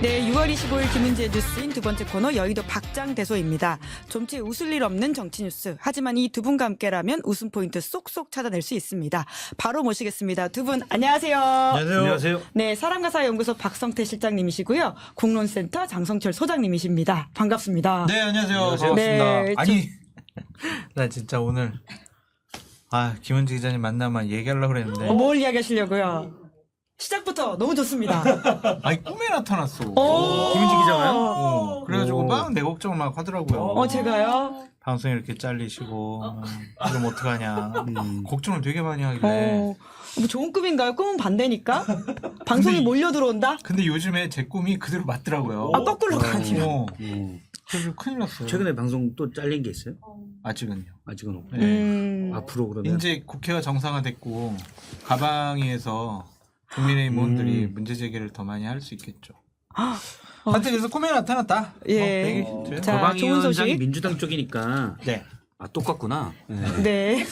네, 6월 25일 김은지의 뉴스인 두 번째 코너 여의도 박장대소입니다. 좀치 웃을 일 없는 정치 뉴스. 하지만 이 두 분과 함께라면 웃음 포인트 쏙쏙 찾아낼 수 있습니다. 바로 모시겠습니다. 두 분 안녕하세요. 안녕하세요. 네, 사람가사연구소 박성태 실장님이시고요. 공론센터 장성철 소장님이십니다. 반갑습니다. 네, 안녕하세요. 안녕하세요. 반갑습니다. 네, 아니, 나 진짜 오늘 김은지 기자님 만나면 얘기하려고 그랬는데 뭘 이야기하시려고요? 시작부터 너무 좋습니다. 꿈에 나타났어. 김은지 기자가요? 그래가지고 오. 막 내 걱정을 막 하더라고요. 제가요? 방송에 이렇게 잘리시고 그럼 어떡하냐. 걱정을 되게 많이 하길래. 뭐 좋은 꿈인가요? 꿈은 반대니까? 방송이 몰려 들어온다? 근데 요즘에 제 꿈이 그대로 맞더라고요. 거꾸로 가니요. 그래서 큰일 났어요. 최근에 방송 또 잘린 게 있어요? 아직은요. 아직은 없고. 네. 앞으로 그러면 이제 국회가 정상화됐고 가방위에서 국민의힘 의원들이 문제 제기를 더 많이 할 수 있겠죠. 하여튼 그래서 꿈에 나타났다. 예. 얘기 자, 가방위 좋은 소식. 위원장이 민주당 쪽이니까 네. 똑같구나. 네.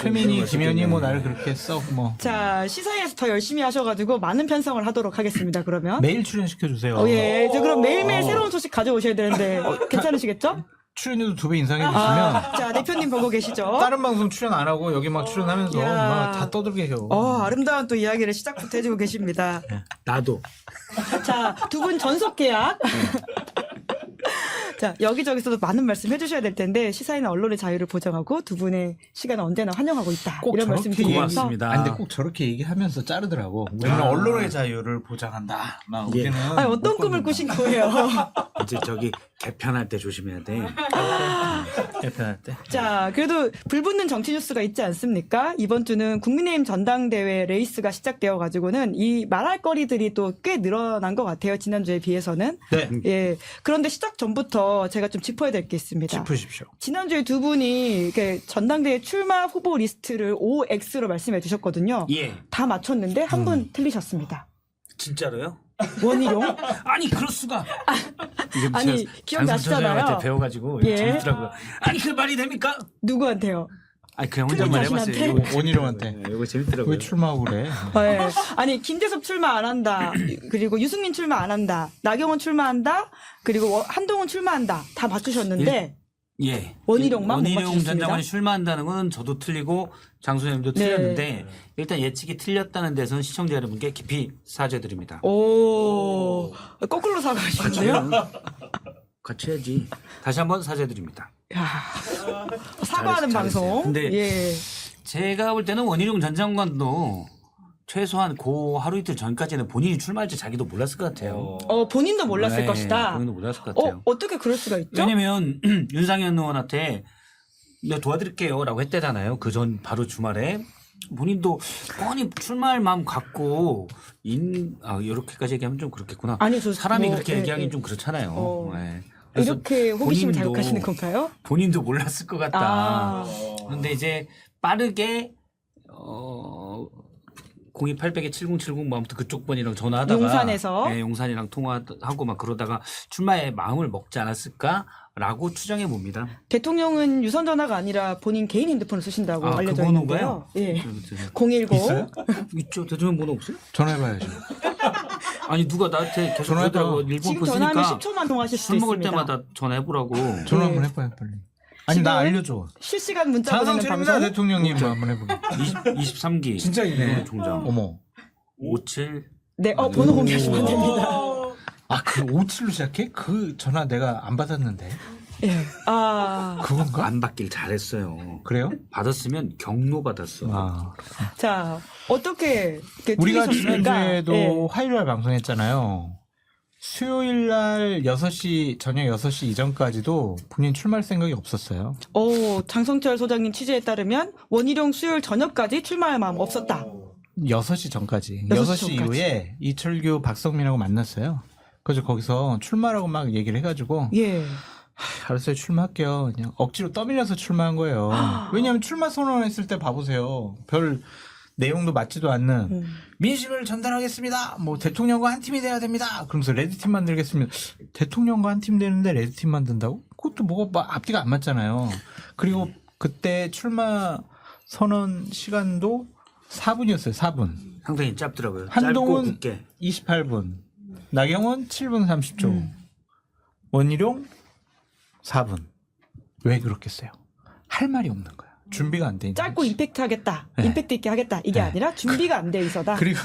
최민희, 김현희 뭐 나를 그렇게 했어. 뭐 자, 시사회에서 더 열심히 하셔가지고 많은 편성을 하도록 하겠습니다, 그러면. 매일 출연시켜 주세요. 예. 저 그럼 매일매일 새로운 소식 가져오셔야 되는데, 괜찮으시겠죠? 출연료도 2배 인상해 주시면 자, 대표님 보고 계시죠? 다른 방송 출연 안 하고 여기 막 출연하면서 야. 막 다 떠들게 해요. 아름다운 또 이야기를 시작부터 해주고 계십니다. 나도. 자, 두 분 전속 계약. 자, 여기저기서도 많은 말씀 해주셔야 될 텐데, 시사회는 언론의 자유를 보장하고 두 분의 시간을 언제나 환영하고 있다. 꼭 이런 말씀 저렇게 드리면서. 고맙습니다. 근데 꼭 저렇게 얘기하면서 자르더라고. 우리는 언론의 자유를 보장한다. 막 예. 우리는 아니, 어떤 못 꿈을 걷는다. 꾸신 거예요? 이제 저기 개편할 때 조심해야 돼. 개편할 때. 자, 그래도 불붙는 정치 뉴스가 있지 않습니까? 이번 주는 국민의힘 전당대회 레이스가 시작되어 가지고는 이 말할 거리들이 또 꽤 늘어난 것 같아요. 지난주에 비해서는. 네. 예. 그런데 시작 전부터 제가 좀 짚어야 될 게 있습니다. 짚으십시오. 지난주에 두 분이 이렇게 전당대회 출마 후보 리스트를 OX로 말씀해 주셨거든요. 예. 다 맞췄는데 한 분 틀리셨습니다. 진짜로요? 원희룡? 아니 그럴 수가. 이게 아니, 기억나시잖아요. 장선철한테 배워가지고 예. 재밌더라고요. 아니 그 말이 됩니까? 누구한테요? 아니 그냥 혼잣말 해봤어요. 자신한테? 이거 원희룡한테. 네, 이거 재밌더라고요. 왜 출마하고 그래? 네. 아니 김재섭 출마 안 한다. 그리고 유승민 출마 안 한다. 나경원 출마한다. 그리고 한동훈 출마한다. 다 맞추셨는데 예. 원희룡만 못 원희룡 전 맞추셨습니다. 장관이 출마한다는 건 저도 틀리고 장소님도 네. 틀렸는데 일단 예측이 틀렸다는 데서는 시청자 여러분께 깊이 사죄드립니다. 오 거꾸로 사과하시는데요? 같이 해야지. 다시 한번 사죄드립니다. 야, 사과하는 잘했어요. 방송. 근데 예. 제가 볼 때는 원희룡 전 장관도 최소한 그 하루 이틀 전까지는 본인이 출마할지 자기도 몰랐을 것 같아요. 본인도 몰랐을 네, 것이다. 본인도 몰랐을 것 같아요. 어떻게 그럴 수가 있죠? 왜냐면 윤상현 의원한테 내가 도와드릴게요라고 했대잖아요. 그 전 바로 주말에 본인도 뻔히 출마할 마음 갖고 이렇게까지 얘기하면 좀 그렇겠구나. 아니, 저 사람이 뭐, 그렇게 예, 얘기하기는 예. 좀 그렇잖아요. 네. 그래서 이렇게 호기심을 본인도- 자극하시는 건가요? 본인도 몰랐을 것 같다. 그런데 이제 빠르게 02800-7070 뭐 아무튼 그쪽 번이랑 전화하다가 용산에서? 네, 용산이랑 통화하고 막 그러다가 출마에 마음을 먹지 않았을까라고 추정해 봅니다. 대통령은 유선 전화가 아니라 본인 개인 핸드폰을 쓰신다고 그 알려져 번호가요? 있는데요. 예. 010. 있어요? 있죠. 대통령 번호 없어요? 전화해봐야죠. 아니 누가 나한테 계속 전화해봐. 그러더라고. 일본 지금 보시니까 전화하면 10초만 통화하실 수도 술 먹을 있습니다. 때마다 전화해보라고. 전화 네. 한번 해봐요, 빨리. 아니, 나 지금 알려줘. 실시간 문자 보내는 장성철입니다, 방송. 대통령님. 한번 해보게. 23기. 진짜 있네. 총장. 어머. 57. 네, 번호 공개하시면 됩니다. 그 57로 시작해? 그 전화 내가 안 받았는데. 예. 그건가? 안 받길 잘했어요. 그래요? 받았으면 경로 받았어. 자, 어떻게 이렇게 우리가 틀리셨습니까? 지난주에도 예. 화요일 날 방송했잖아요. 수요일 날 6시, 저녁 6시 이전까지도 본인 출마할 생각이 없었어요. 장성철 소장님 취재에 따르면 원희룡 수요일 저녁까지 출마할 마음 없었다. 6시 전까지. 6시 6시 전까지. 이후에 이철규, 박성민하고 만났어요. 그래서 거기서 출마라고 막 얘기를 해가지고 예. 알았어요, 출마할게요. 그냥 억지로 떠밀려서 출마한 거예요. 왜냐하면 출마 선언했을 때 봐보세요. 별 내용도 맞지도 않는 민심을 전달하겠습니다. 뭐 대통령과 한 팀이 돼야 됩니다. 그러면서 레드팀 만들겠습니다. 대통령과 한 팀 되는데 레드팀 만든다고? 그것도 뭐가 앞뒤가 안 맞잖아요. 그리고 그때 출마 선언 시간도 4분이었어요. 4분. 상당히 짧더라고요. 짧고 한동훈 굵게. 28분. 나경원 7분 30초. 원희룡 4분. 왜 그렇겠어요? 할 말이 없는 거야. 준비가 안 돼 있는 짧고 거지. 임팩트 하겠다. 네. 임팩트 있게 하겠다. 이게 네. 아니라 준비가 안 돼 있어다. 그리고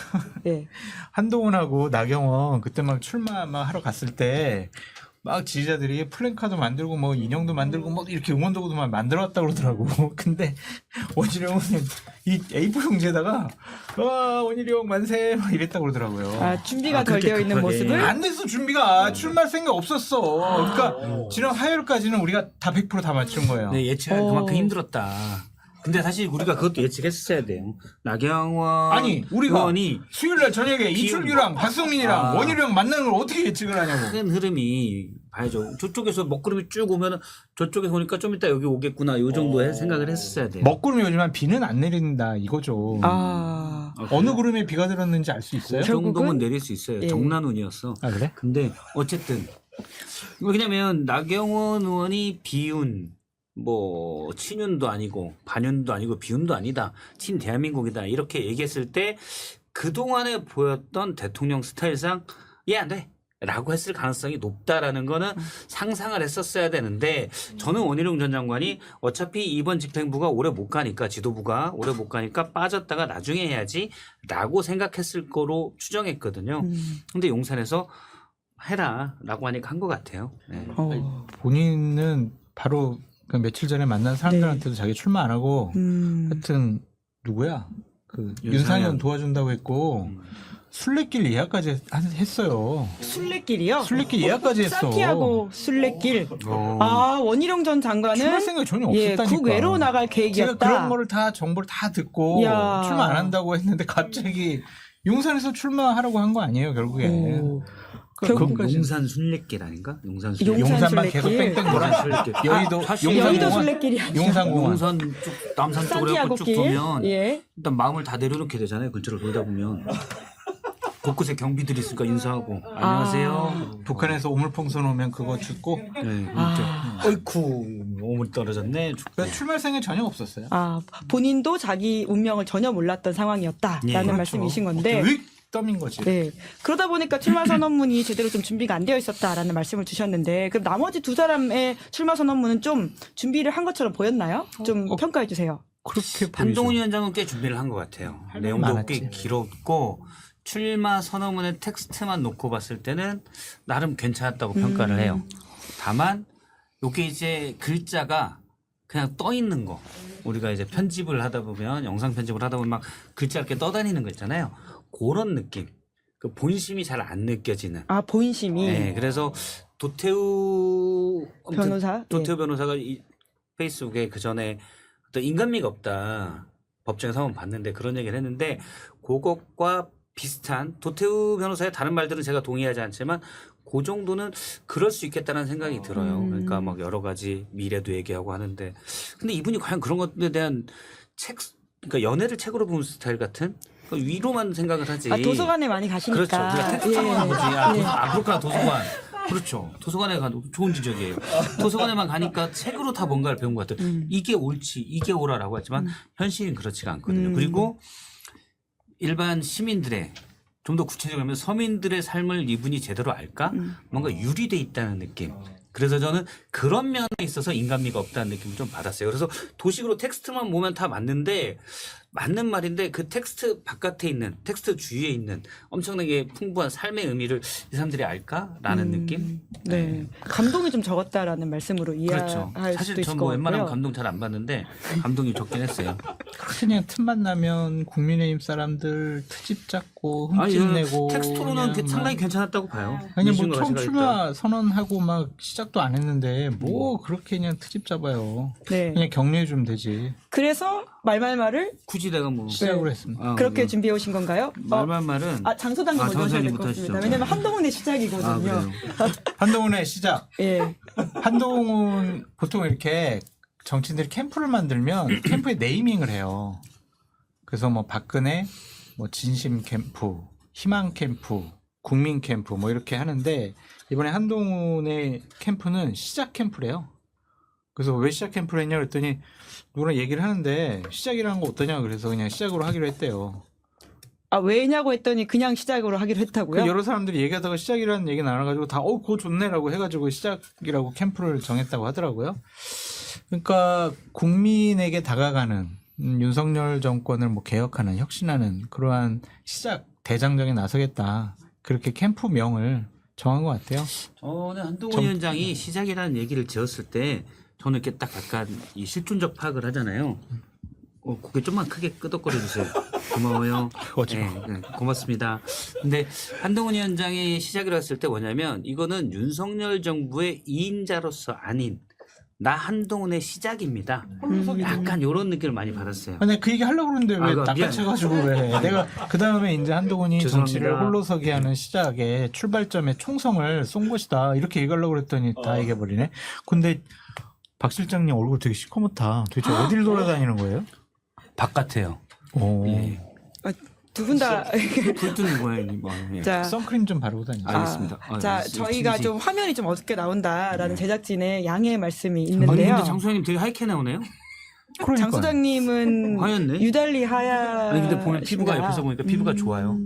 예. 한동훈하고 나경원 그때 막 출마 막 하러 갔을 때 막 지지자들이 플랜카드 만들고 뭐 인형도 만들고 뭐 이렇게 응원도구도 막 만들어왔다 그러더라고. 근데 원희룡은 이 A4 용지에다가 원희룡 만세 막 이랬다 그러더라고요. 아, 준비가 아, 덜 그렇게 되어 있는 급하게. 모습을 안 됐어 준비가 출마할 생각 없었어. 그러니까 지난 화요일까지는 우리가 다 100%다 맞춘 거예요. 네, 예측하기 어. 그만큼 힘들었다. 근데 사실 우리가 그것도 예측했어야 돼요. 나경원 아니 우리가 의원이 수요일날 저녁에 이철규랑 박성민이랑 아. 원희룡 만나는 걸 어떻게 예측을 하냐고. 큰 흐름이 봐야죠. 저쪽에서 먹구름이 쭉 오면 저쪽에서 오니까 좀 이따 여기 오겠구나. 요 정도의 생각을 했었어야 돼요. 먹구름이 오지만 비는 안 내린다 이거죠. 아, 어느 구름에 비가 들었는지 알 수 있어요? 그 결국은? 정도면 내릴 수 있어요. 예. 정난운이었어. 아 그래? 근데 어쨌든 왜냐면 나경원 의원이 비운 뭐 친윤도 아니고 반윤도 아니고 비윤도 아니다. 친 대한민국이다. 이렇게 얘기했을 때 그동안에 보였던 대통령 스타일상 얘 안 돼. 라고 했을 가능성이 높다라는 거는 상상을 했었어야 되는데 저는 원희룡 전 장관이 어차피 이번 집행부가 오래 못 가니까 지도부가 오래 못 가니까 빠졌다가 나중에 해야지 라고 생각했을 거로 추정했거든요. 근데 용산에서 해라 라고 하니까 한 것 같아요. 네. 본인은 바로 그 며칠 전에 만난 사람들한테도 자기 출마 안 하고 하여튼 누구야? 그 윤상현 도와준다고 했고 순례길 예약까지 했어요. 순례길이요? 순례길 예약까지 했어. 산티아고 순례길. 아, 원희룡 전 장관은 출마 생각이 전혀 예, 없었다니까. 국외로 나갈 제가 계획이었다. 그런 거를 다 정보를 다 듣고 이야. 출마 안 한다고 했는데 갑자기 용산에서 출마하라고 한 거 아니에요 결국에. 오. 결국 결국 용산 순례길 아닌가? 용산 순례길. 용산만 순례길. 계속 뺑뺑 돌아. 용산 순례길. 여의도 사실 여의도 용산공원. 순례길이 아니라 용산공원. 용산 쪽 남산 쪽으로 해갖고 쭉 산티아고길. 보면 예. 일단 마음을 다 내려놓게 되잖아요. 근처를 돌다 보면 곳곳에 경비들이 있으니까 인사하고 안녕하세요. 북한에서 오물풍선 오면 그거 죽고 네, 아. 어이쿠 오물 떨어졌네. 그러니까 출마 생각이 전혀 없었어요. 아, 본인도 자기 운명을 전혀 몰랐던 상황이었다라는 예, 그렇죠. 말씀이신 건데. 왜 떠민 거지? 네. 그러다 보니까 출마 선언문이 제대로 좀 준비가 안 되어 있었다라는 말씀을 주셨는데, 그럼 나머지 두 사람의 출마 선언문은 좀 준비를 한 것처럼 보였나요? 좀 평가해 주세요. 그렇게 보이죠. 한동훈 위원장은 꽤 준비를 한 것 같아요. 할 내용도 말이 꽤 많았지. 길었고 출마 선언문의 텍스트만 놓고 봤을 때는 나름 괜찮았다고 평가를 해요. 다만 이게 이제 글자가 그냥 떠 있는 거. 우리가 이제 편집을 하다 보면 영상 편집을 하다 보면 막 글자 이렇게 떠다니는 거 있잖아요. 그런 느낌. 그 본심이 잘 안 느껴지는. 아, 본심이. 네, 그래서 도태우 아무튼 변호사? 도태우 예. 변호사가 이 페이스북에 그 전에 어떤 인간미가 없다 법정에서 한번 봤는데 그런 얘기를 했는데 그것과 비슷한 도태우 변호사의 다른 말들은 제가 동의하지 않지만 그 정도는 그럴 수 있겠다는 생각이 들어요. 그러니까 막 여러 가지 미래도 얘기하고 하는데 근데 이분이 과연 그런 것에 대한 책 그러니까 연애를 책으로 보는 스타일 같은 그 위로만 생각을 하지. 아, 도서관에 많이 그렇죠. 가시니까. 그러니까 텍스트만 한 거지. 아, 예. 그렇구나 도서관. 그렇죠. 도서관에 가도 좋은 지적이에요. 도서관에만 가니까 책으로 다 뭔가를 배운 것 같아요. 이게 옳지, 이게 옳아라고 하지만 현실은 그렇지가 않거든요. 그리고 일반 시민들의 좀 더 구체적으로 하면 서민들의 삶을 이분이 제대로 알까? 뭔가 유리돼 있다는 느낌. 그래서 저는 그런 면에 있어서 인간미가 없다는 느낌을 좀 받았어요. 그래서 도식으로 텍스트만 보면 다 맞는데 맞는 말인데 그 텍스트 바깥에 있는 텍스트 주위에 있는 엄청나게 풍부한 삶의 의미를 이 사람들이 알까라는 느낌. 네. 감동이 좀 적었다라는 말씀으로 이해할 그렇죠. 수도 사실 있을 전 것 뭐 웬만하면 같고요. 감동 잘 안 받는데 감동이 적긴 했어요. 그냥 틈만 나면 국민의힘 사람들 트집 잡고 아니, 흠집 내고 텍스트로는 그냥 상당히 막 괜찮았다고 봐요. 아니 뭐 민심과 처음 가치가 출마 선언하고 막 시작도 안 했는데 뭐 그렇게 그냥 트집 잡아요. 네. 그냥 격려해 주면 되지. 그래서 말말말을 굳이 내가 뭐 시작으로 했습니다. 아, 그렇게 뭐 준비해 오신 건가요? 말말말은 아, 장소장님 먼저 하셔야 될 것 장소장님부터 같습니다. 하시죠. 왜냐면 한동훈의 아, 시작이거든요. 그래요. 한동훈의 시작. 예. 한동훈 보통 이렇게 정치인들이 캠프를 만들면 캠프에 네이밍을 해요. 그래서 뭐 박근혜, 뭐 진심 캠프, 희망 캠프, 국민 캠프 뭐 이렇게 하는데 이번에 한동훈의 캠프는 시작 캠프래요. 그래서 왜 시작 캠프를 했냐 그랬더니 누구랑 얘기를 하는데 시작이라는 거 어떠냐 그래서 그냥 시작으로 하기로 했대요. 왜냐고 했더니 그냥 시작으로 하기로 했다고요? 그 여러 사람들이 얘기하다가 시작이라는 얘기 나눠가지고 다 그거 좋네라고 해가지고 시작이라고 캠프를 정했다고 하더라고요. 그러니까 국민에게 다가가는 윤석열 정권을 뭐 개혁하는 혁신하는 그러한 시작 대장정에 나서겠다. 그렇게 캠프명을 정한 것 같아요. 저는 한동훈 위원장이 시작이라는 얘기를 지었을 때 저는 이렇게 딱 약간 이 실존적 파악을 하잖아요. 고개 좀만 크게 끄덕거려 주세요. 고마워요. 네, 고맙습니다. 근데 한동훈 위원장이 시작을 했을 때 뭐냐면 이거는 윤석열 정부의 2인자로서 아닌 나 한동훈의 시작입니다. 약간 이런 느낌을 많이 받았어요. 아니 그 얘기 하려고 그러는데 왜 미안해. 낚아채가지고 왜 내가 그 다음에 이제 한동훈이 죄송합니다. 정치를 홀로서기 하는 시작에 출발점에 총성을 쏜 것이다 이렇게 얘기하려고 그랬더니 다 얘기해버리네. 근데 박 실장님 얼굴 되게 시커멓다. 도대체 어디를 돌아다니는 거예요? 바깥에요. 오. 예. 두 분 다. 불 뜨는 거예요. 뭐. 예. 자, 선크림 좀 바르고 다니세요. 알겠습니다. 자, 저희가 좀 화면이 좀 어둡게 나온다라는 제작진의 양해의 말씀이 아니 있는데요. 근데 장 소장님 되게 하얗게 나오네요. 그러니까요. 장 소장님은 하얗네. 유달리 하야. 아니 근데 보면 피부가 옆에서 보니까 피부가 좋아요.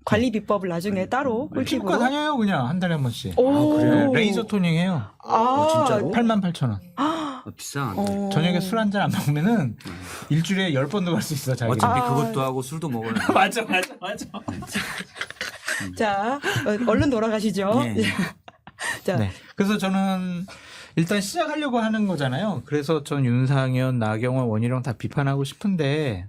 관리 비법을 나중에 따로 피부과 꿀팁으로. 다녀요 그냥 한 달에 한 번씩. 오. 그래요? 레이저 토닝해요. 진짜로? 88,000원. 비싼. 저녁에 술 한 잔 안 먹으면은 일주일에 10번도 갈 수 있어 자기. 어차피 그것도 하고 술도 먹어요. 맞아. 자, 얼른 돌아가시죠. 예. 자, 네. 그래서 저는 일단 시작하려고 하는 거잖아요. 그래서 전 윤상현, 나경원, 원희룡 다 비판하고 싶은데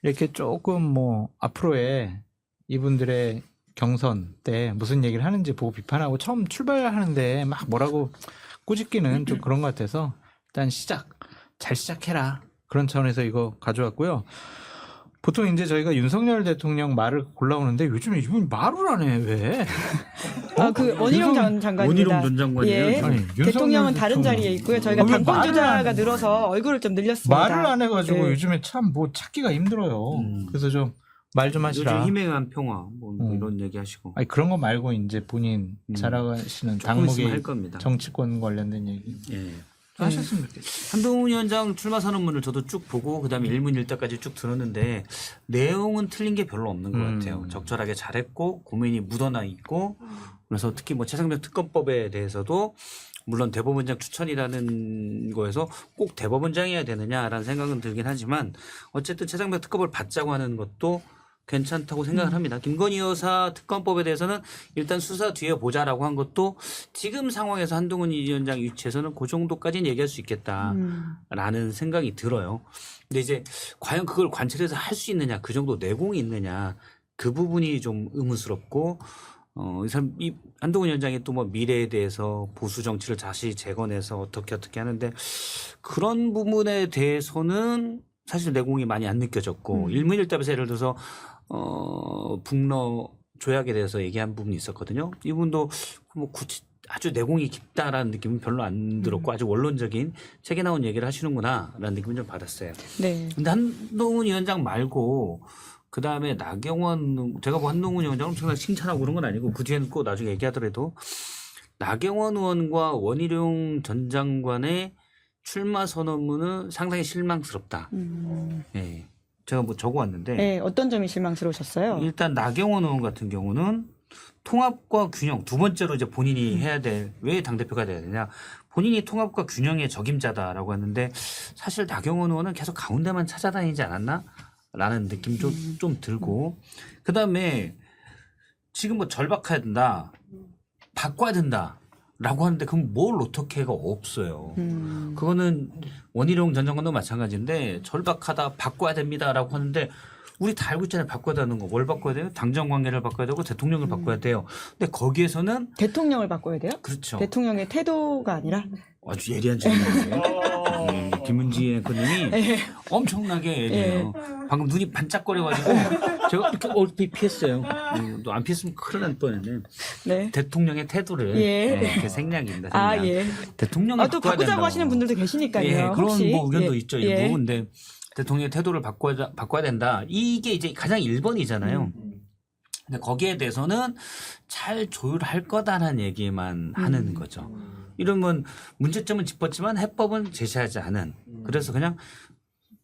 이렇게 조금 뭐 앞으로의 이분들의 경선 때 무슨 얘기를 하는지 보고 비판하고 처음 출발하는데 막 뭐라고 꾸짖기는 좀 그런 것 같아서 일단 잘 시작해라. 그런 차원에서 이거 가져왔고요. 보통 이제 저희가 윤석열 대통령 말을 골라오는데 요즘에 이분 말을 안 해. 왜? 그 원희룡 전 장관입니다. 원희룡 전 장관이에요? 예. 아니, 윤석열 대통령은 다른 대통령. 자리에 있고요. 저희가 왜 당권 말을 주자가 안 해? 늘어서 얼굴을 좀 늘렸습니다. 말을 안 해가지고 네. 요즘에 참 뭐 찾기가 힘들어요. 그래서 좀 말 좀 하시라. 요즘 힘에 의한 평화 뭐 이런 얘기 하시고. 아니 그런 거 말고 이제 본인 잘하시는 조금 있으면 할 당목의 겁니다. 정치권 관련된 얘기 예. 하셨으면 좋겠어요. 한동훈 위원장 출마 선언문을 저도 쭉 보고 그다음에 일문일답까지 쭉 들었는데 내용은 틀린 게 별로 없는 것 같아요. 적절하게 잘했고 고민이 묻어나 있고 그래서 특히 뭐 최상병 특검법에 대해서도 물론 대법원장 추천이라는 거에서 꼭 대법원장이어야 되느냐라는 생각은 들긴 하지만 어쨌든 최상병 특검을 받자고 하는 것도 괜찮다고 생각을 합니다. 김건희 여사 특검법에 대해서는 일단 수사 뒤에 보자라고 한 것도 지금 상황에서 한동훈 위원장 위치에서는 그 정도까지는 얘기할 수 있겠다라는 생각이 들어요. 근데 이제 과연 그걸 관철해서 할 수 있느냐, 그 정도 내공이 있느냐, 그 부분이 좀 의문스럽고 이 한동훈 위원장이 또 뭐 미래에 대해서 보수 정치를 다시 재건해서 어떻게 하는데 그런 부분에 대해서는 사실 내공이 많이 안 느껴졌고 일문일답에서 예를 들어서 북러 조약에 대해서 얘기한 부분이 있었거든요. 이분도 뭐 굳이 아주 내공이 깊다라는 느낌은 별로 안 들었고 아주 원론적인 책에 나온 얘기를 하시는구나라는 느낌을 좀 받았어요. 네. 근데 한동훈 위원장 말고 그 다음에 나경원 제가 뭐 한동훈 위원장을 엄청나게 칭찬하고 그런 건 아니고 그 뒤에는 꼭 나중에 얘기하더라도 나경원 의원과 원희룡 전 장관의 출마 선언문은 상당히 실망스럽다. 예. 제가 뭐 적어왔는데 네, 어떤 점이 실망스러우셨어요? 일단 나경원 의원 같은 경우는 통합과 균형 두 번째로 이제 본인이 해야 될 왜 당대표가 돼야 되냐 본인이 통합과 균형의 적임자다라고 했는데 사실 나경원 의원은 계속 가운데만 찾아다니지 않았나 라는 느낌 좀 들고 그다음에 지금 뭐 절박해야 된다 바꿔야 된다 라고 하는데 그럼 뭘 어떻게 해가 없어요. 그거는 원희룡 전 장관도 마찬가지인데 절박하다 바꿔야 됩니다라고 하는데 우리 다 알고 있잖아요. 바꿔야 되는 거. 뭘 바꿔야 돼요? 당정 관계를 바꿔야 되고 대통령을 바꿔야 돼요. 근데 거기에서는 대통령을 바꿔야 돼요? 그렇죠. 대통령의 태도가 아니라 아주 예리한 질문이에요. 김은지 앵커님이 엄청나게 예리해요. 방금 눈이 반짝거려가지고 제가 이렇게 얼핏 피했어요. 너 안 피했으면 큰일 날 뻔했네. 네. 대통령의 태도를 예. 이렇게 생략입니다. 아, 생략. 예. 대통령을 또 바꿔야 바꾸자고 된다고. 하시는 분들도 계시니까요. 예, 그런 혹시. 뭐 의견도 예. 있죠. 예. 일부. 근데 대통령의 태도를 바꿔야 된다. 이게 이제 가장 1번이잖아요. 근데 거기에 대해서는 잘 조율할 거다라는 얘기만 하는 거죠. 이러면 문제점은 짚었지만 해법은 제시하지 않은. 그래서 그냥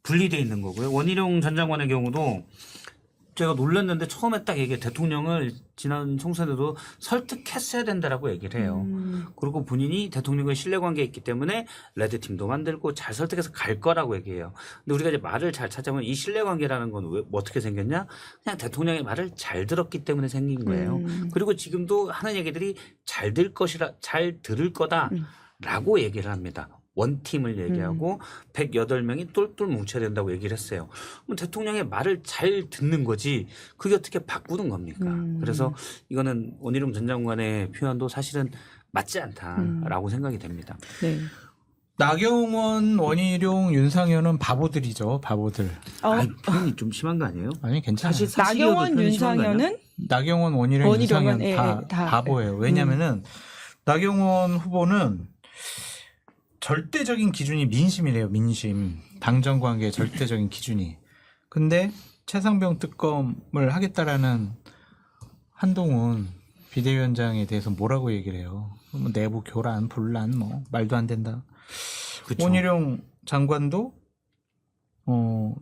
분리되어 있는 거고요. 원희룡 전 장관의 경우도 제가 놀랐는데 처음에 딱 얘기해 대통령을 지난 총선에도 설득했어야 된다라고 얘기를 해요. 그리고 본인이 대통령과의 신뢰관계가 있기 때문에 레드팀도 만들고 잘 설득해서 갈 거라고 얘기해요. 근데 우리가 이제 말을 잘 찾아보면 이 신뢰관계라는 건 왜 어떻게 생겼냐? 그냥 대통령의 말을 잘 들었기 때문에 생긴 거예요. 그리고 지금도 하는 얘기들이 잘 들을 거다라고 얘기를 합니다. 원팀을 얘기하고 108명이 똘똘 뭉쳐야 된다고 얘기를 했어요. 그럼 대통령의 말을 잘 듣는 거지 그게 어떻게 바꾸는 겁니까? 그래서 이거는 원희룡 전 장관의 표현도 사실은 맞지 않다라고 생각이 됩니다. 네. 나경원, 원희룡, 윤상현은 바보들이죠. 바보들. 아니, 표현이 좀 심한 거 아니에요? 아니 괜찮아요. 나경원, 윤상현은 나경원, 원희룡, 원희룡은, 윤상현 예, 다 다. 바보예요. 왜냐면은 나경원 후보는 절대적인 기준이 민심이래요. 민심. 당정 관계의 절대적인 기준이. 근데 최상병 특검을 하겠다라는 한동훈 비대위원장에 대해서 뭐라고 얘기를 해요. 뭐 내부 교란, 분란 뭐 말도 안 된다. 그쵸. 원희룡 장관도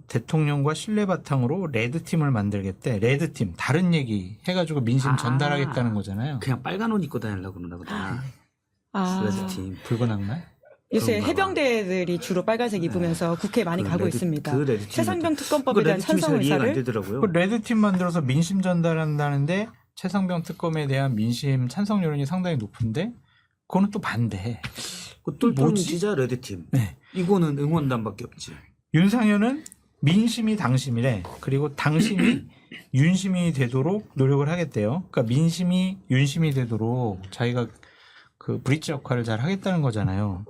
대통령과 신뢰 바탕으로 레드팀을 만들겠대. 레드팀 다른 얘기 해가지고 민심 전달하겠다는 거잖아요. 그냥 빨간 옷 입고 다니려고 그러나 보다. 아, 레드팀. 붉은 악말? 요새 그런가 봐. 해병대들이 주로 빨간색 입으면서 국회에 많이 가고 있습니다. 레드팀이 최상병 특검법에 대한 찬성 잘 이해가 안 의사를 되더라고요. 그 레드팀 만들어서 민심 전달한다는데 최상병 특검에 대한 민심 찬성 여론이 상당히 높은데 그거는 또 반대. 그 똘똘 뭐지? 뭉치자 레드팀. 네. 이거는 응원단밖에 없지. 윤상현은 민심이 당심이래. 그리고 당심이 윤심이 되도록 노력을 하겠대요. 그러니까 민심이 윤심이 되도록 자기가 그 브릿지 역할을 잘 하겠다는 거잖아요.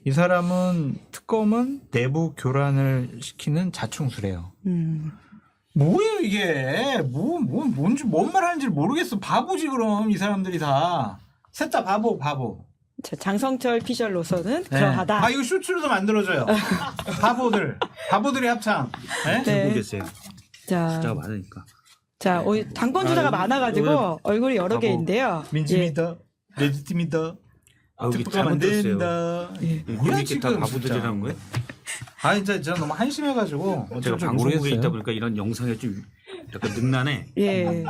이 사람은 특검은 내부 교란을 시키는 자충수래요. 뭐예요 이게? 뭔지 뭔 말하는지 모르겠어. 바보지 그럼 이 사람들이 다. 셋 다 바보. 자, 장성철 피셜로서는 네. 그러하다. 아 이거 쇼츠로도 만들어줘요. 바보들의 합창. 네? 네. 모르겠어요. 자, 숫자가 많으니까. 자, 당권 주자가 많아가지고 얼굴이 여러 바보. 개인데요. 민심이다. 레드팀이다. 아, 여기 특검 안 잘못 들었어요. 된다. 이게 지금 다 진짜. 바보들이라는 거예요? 아 진짜 제가 너무 한심해가지고 제가 어쩔 줄 방송국에 모르겠어요. 있다 보니까 이런 영상에 좀 약간 능란해. 예.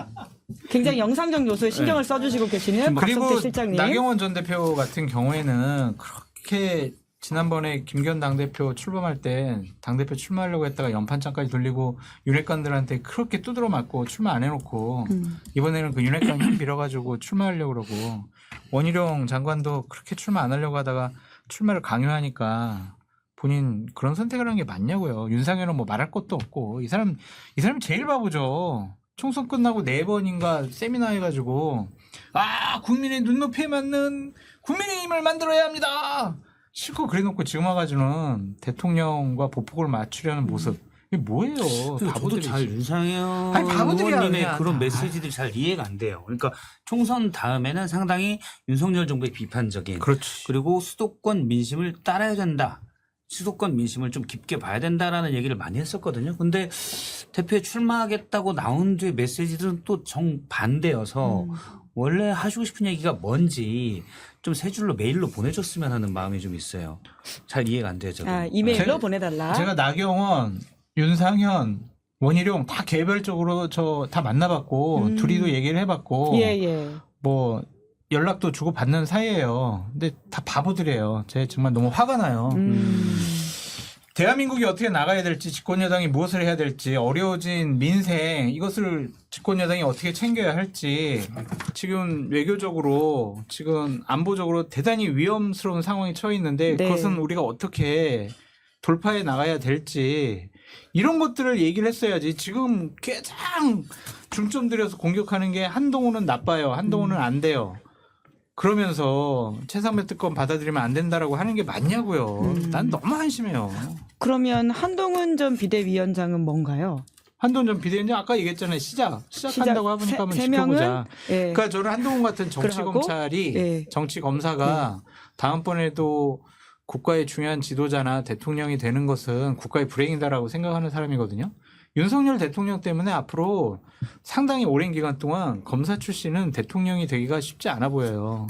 굉장히 영상적 요소에 신경을 써주시고 계시는 그리고 박성태 실장님. 나경원 전 대표 같은 경우에는 그렇게 지난번에 김기현 당대표 출범할 때 당대표 출마하려고 했다가 연판장까지 돌리고 윤핵관들한테 그렇게 두드러 맞고 출마 안 해놓고 이번에는 그 윤핵관 힘 빌어가지고 출마하려고 그러고 원희룡 장관도 그렇게 출마 안 하려고 하다가 출마를 강요하니까 본인 그런 선택을 한 게 맞냐고요. 윤상현은 뭐 말할 것도 없고 이 사람 제일 바보죠. 총선 끝나고 4번인가 세미나 해가지고 국민의 눈높이에 맞는 국민의힘을 만들어야 합니다. 실컷 그래놓고 지금 와가지고는 대통령과 보폭을 맞추려는 모습. 이게 뭐예요? 저도 바보들이. 잘 윤상현 아니, 바보들이야, 의원님의 그냥. 그런 메시지들이 잘 이해가 안 돼요. 그러니까 총선 다음에는 상당히 윤석열 정부의 비판적인 그렇지. 그리고 수도권 민심을 따라야 된다. 수도권 민심을 좀 깊게 봐야 된다라는 얘기를 많이 했었거든요. 근데 대표에 출마하겠다고 나온 뒤에 메시지들은 또 정반대여서 원래 하시고 싶은 얘기가 뭔지 좀 세 줄로 메일로 보내줬으면 하는 마음이 좀 있어요. 잘 이해가 안 돼요. 저도. 이메일로 보내달라. 제가 나경원, 윤상현, 원희룡 다 개별적으로 저 다 만나봤고 둘이도 얘기를 해봤고 예. 뭐 연락도 주고 받는 사이예요. 근데 다 바보들이에요. 제가 정말 너무 화가 나요. 대한민국이 어떻게 나가야 될지 집권여당이 무엇을 해야 될지 어려워진 민생 이것을 집권여당이 어떻게 챙겨야 할지 지금 외교적으로 지금 안보적으로 대단히 위험스러운 상황에 처해 있는데 네. 그것은 우리가 어떻게 돌파해 나가야 될지 이런 것들을 얘기를 했어야지 지금 가장 중점 들여서 공격하는 게 한동훈은 나빠요. 한동훈은 안 돼요. 그러면서 최상병 특검 받아들이면 안 된다라고 하는 게 맞냐고요. 난 너무 한심해요. 그러면 한동훈 전 비대위원장은 뭔가요? 한동훈 전 비대위원장 아까 얘기했잖아요. 시작한다고 하니까 한번 세 명은? 지켜보자. 예. 그러니까 저는 한동훈 같은 정치 그러고, 검찰이 예. 정치 검사가 다음번에도 국가의 중요한 지도자나 대통령이 되는 것은 국가의 불행이다라고 생각하는 사람이거든요. 윤석열 대통령 때문에 앞으로 상당히 오랜 기간 동안 검사 출신은 대통령이 되기가 쉽지 않아 보여요.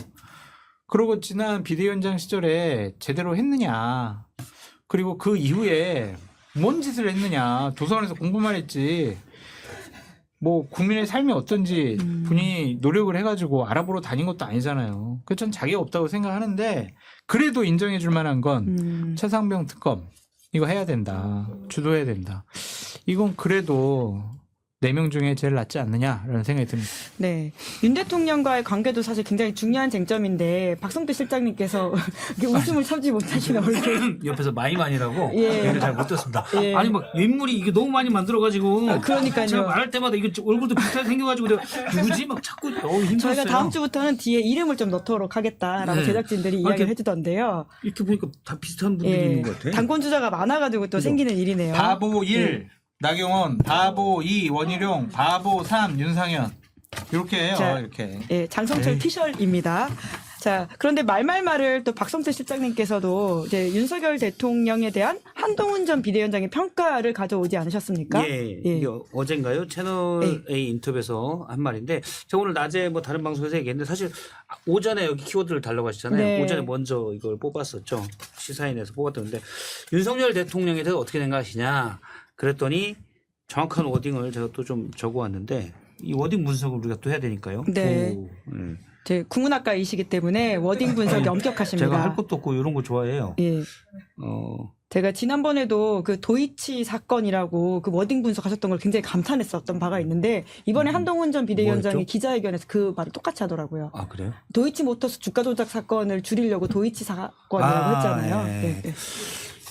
그리고 지난 비대위원장 시절에 제대로 했느냐. 그리고 그 이후에 뭔 짓을 했느냐. 도서관에서 공부만 했지. 뭐 국민의 삶이 어떤지 본인이 노력을 해가지고 알아보러 다닌 것도 아니잖아요. 그 전 자기가 없다고 생각하는데 그래도 인정해줄 만한 건 최상병 특검 이거 해야 된다. 주도해야 된다. 이건 그래도 4명 중에 제일 낫지 않느냐라는 생각이 듭니다. 네. 윤 대통령과의 관계도 사실 굉장히 중요한 쟁점인데 박성태 실장님께서 이렇게 웃음을 참지 못하시는 얼굴. 옆에서 마이만이라고 예. 얘기를 잘 못 듣습니다. 예. 아니 막 인물이 이게 너무 많이 만들어가지고 그러니까요. 제가 말할 때마다 이거 얼굴도 비슷하게 생겨가지고 내가 누구지 막 자꾸 힘들었어요. 저희가 다음 주부터는 뒤에 이름을 좀 넣도록 하겠다라고 네. 제작진들이 이야기를 해주던데요. 이렇게 보니까 다 비슷한 분들이 예. 있는 것 같아. 당권 주자가 많아가지고 또 생기는 일이네요. 바보 1 나경원, 바보 2 원희룡, 바보 3 윤상현 이렇게 해요. 자, 이렇게. 예, 장성철 피셜입니다. 자, 그런데 말말말을 또 박성태 실장님께서도 이제 윤석열 대통령에 대한 한동훈 전 비대위원장의 평가를 가져오지 않으셨습니까? 예, 예. 이게 어젠가요? 채널 A 인터뷰에서 한 말인데 제가 오늘 낮에 뭐 다른 방송에서 얘기했는데 사실 오전에 여기 키워드를 달라고 하시잖아요. 네. 오전에 먼저 이걸 뽑았었죠. 시사인에서 뽑았던데 윤석열 대통령에 대해서 어떻게 생각하시냐 그랬더니 정확한 워딩을 제가 또 좀 적어왔는데 이 워딩 분석을 우리가 또 해야 되니까요. 네. 제 국문학과이시기 때문에 워딩 분석이 엄격하십니다. 제가 할 것도 없고 이런 거 좋아해요. 예. 어, 제가 지난번에도 그 도이치 사건이라고 그 워딩 분석하셨던 걸 굉장히 감탄했었던 바가 있는데 이번에 한동훈 전 비대위원장이 뭐였죠? 기자회견에서 그 말을 똑같이 하더라고요. 아 그래요? 도이치 모터스 주가 조작 사건을 줄이려고 도이치 사건이라고 했잖아요. 네. 네.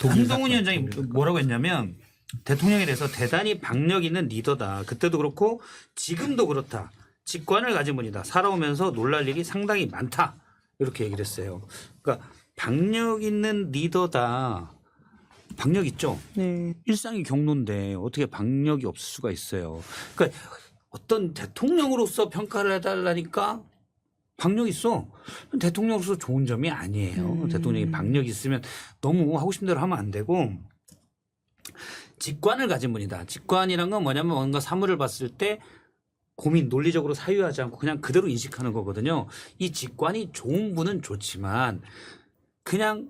한동훈 위원장이 뭐라고 했냐면 대통령에 대해서 대단히 박력 있는 리더다. 그때도 그렇고 지금도 그렇다. 직관을 가진 분이다. 살아오면서 놀랄 일이 상당히 많다. 이렇게 얘기를 했어요. 그러니까 박력 있는 리더다. 박력 있죠. 네. 일상이 경로인데 어떻게 박력이 없을 수가 있어요. 그러니까 어떤 대통령으로서 평가를 해달라니까 박력 있어. 대통령으로서 좋은 점이 아니에요. 대통령이 박력 있으면 너무 하고 싶은 대로 하면 안 되고 직관을 가진 분이다. 직관이란 건 뭐냐면 뭔가 사물을 봤을 때 고민 논리적으로 사유하지 않고 그냥 그대로 인식하는 거거든요. 이 직관이 좋은 분은 좋지만 그냥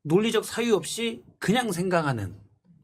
논리적 사유 없이 그냥 생각하는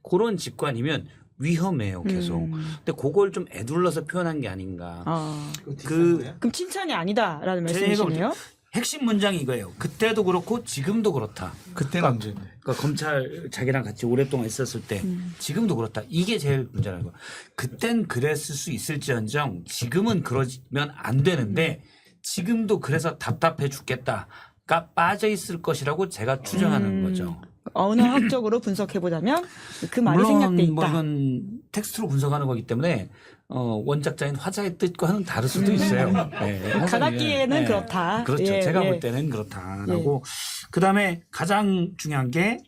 그런 직관이면 위험해요. 계속. 근데 그걸 좀 애둘러서 표현한 게 아닌가. 아, 그 그럼 칭찬이 아니다라는 제가 말씀이시네요. 핵심 문장이 이거예요. 그때도 그렇고 지금도 그렇다. 그때는 언제인데? 그러니까 검찰 자기랑 같이 오랫동안 있었을 때 지금도 그렇다. 이게 제일 문제라는 거야. 그땐 그랬을 수 있을지언정 지금은 그러면 안 되는데 지금도 그래서 답답해 죽겠다가 빠져 있을 것이라고 제가 추정하는 거죠. 언어학적으로 분석해 보자면 그 말이 생략돼 있다. 뭐 이건 텍스트로 분석하는 거기 때문에 원작자인 화자의 뜻과는 다를 수도 있어요. 네, 가닥기에는 네. 그렇다. 그렇죠. 예, 제가 예. 볼 때는 그렇다라고. 그다음에 가장 중요한 게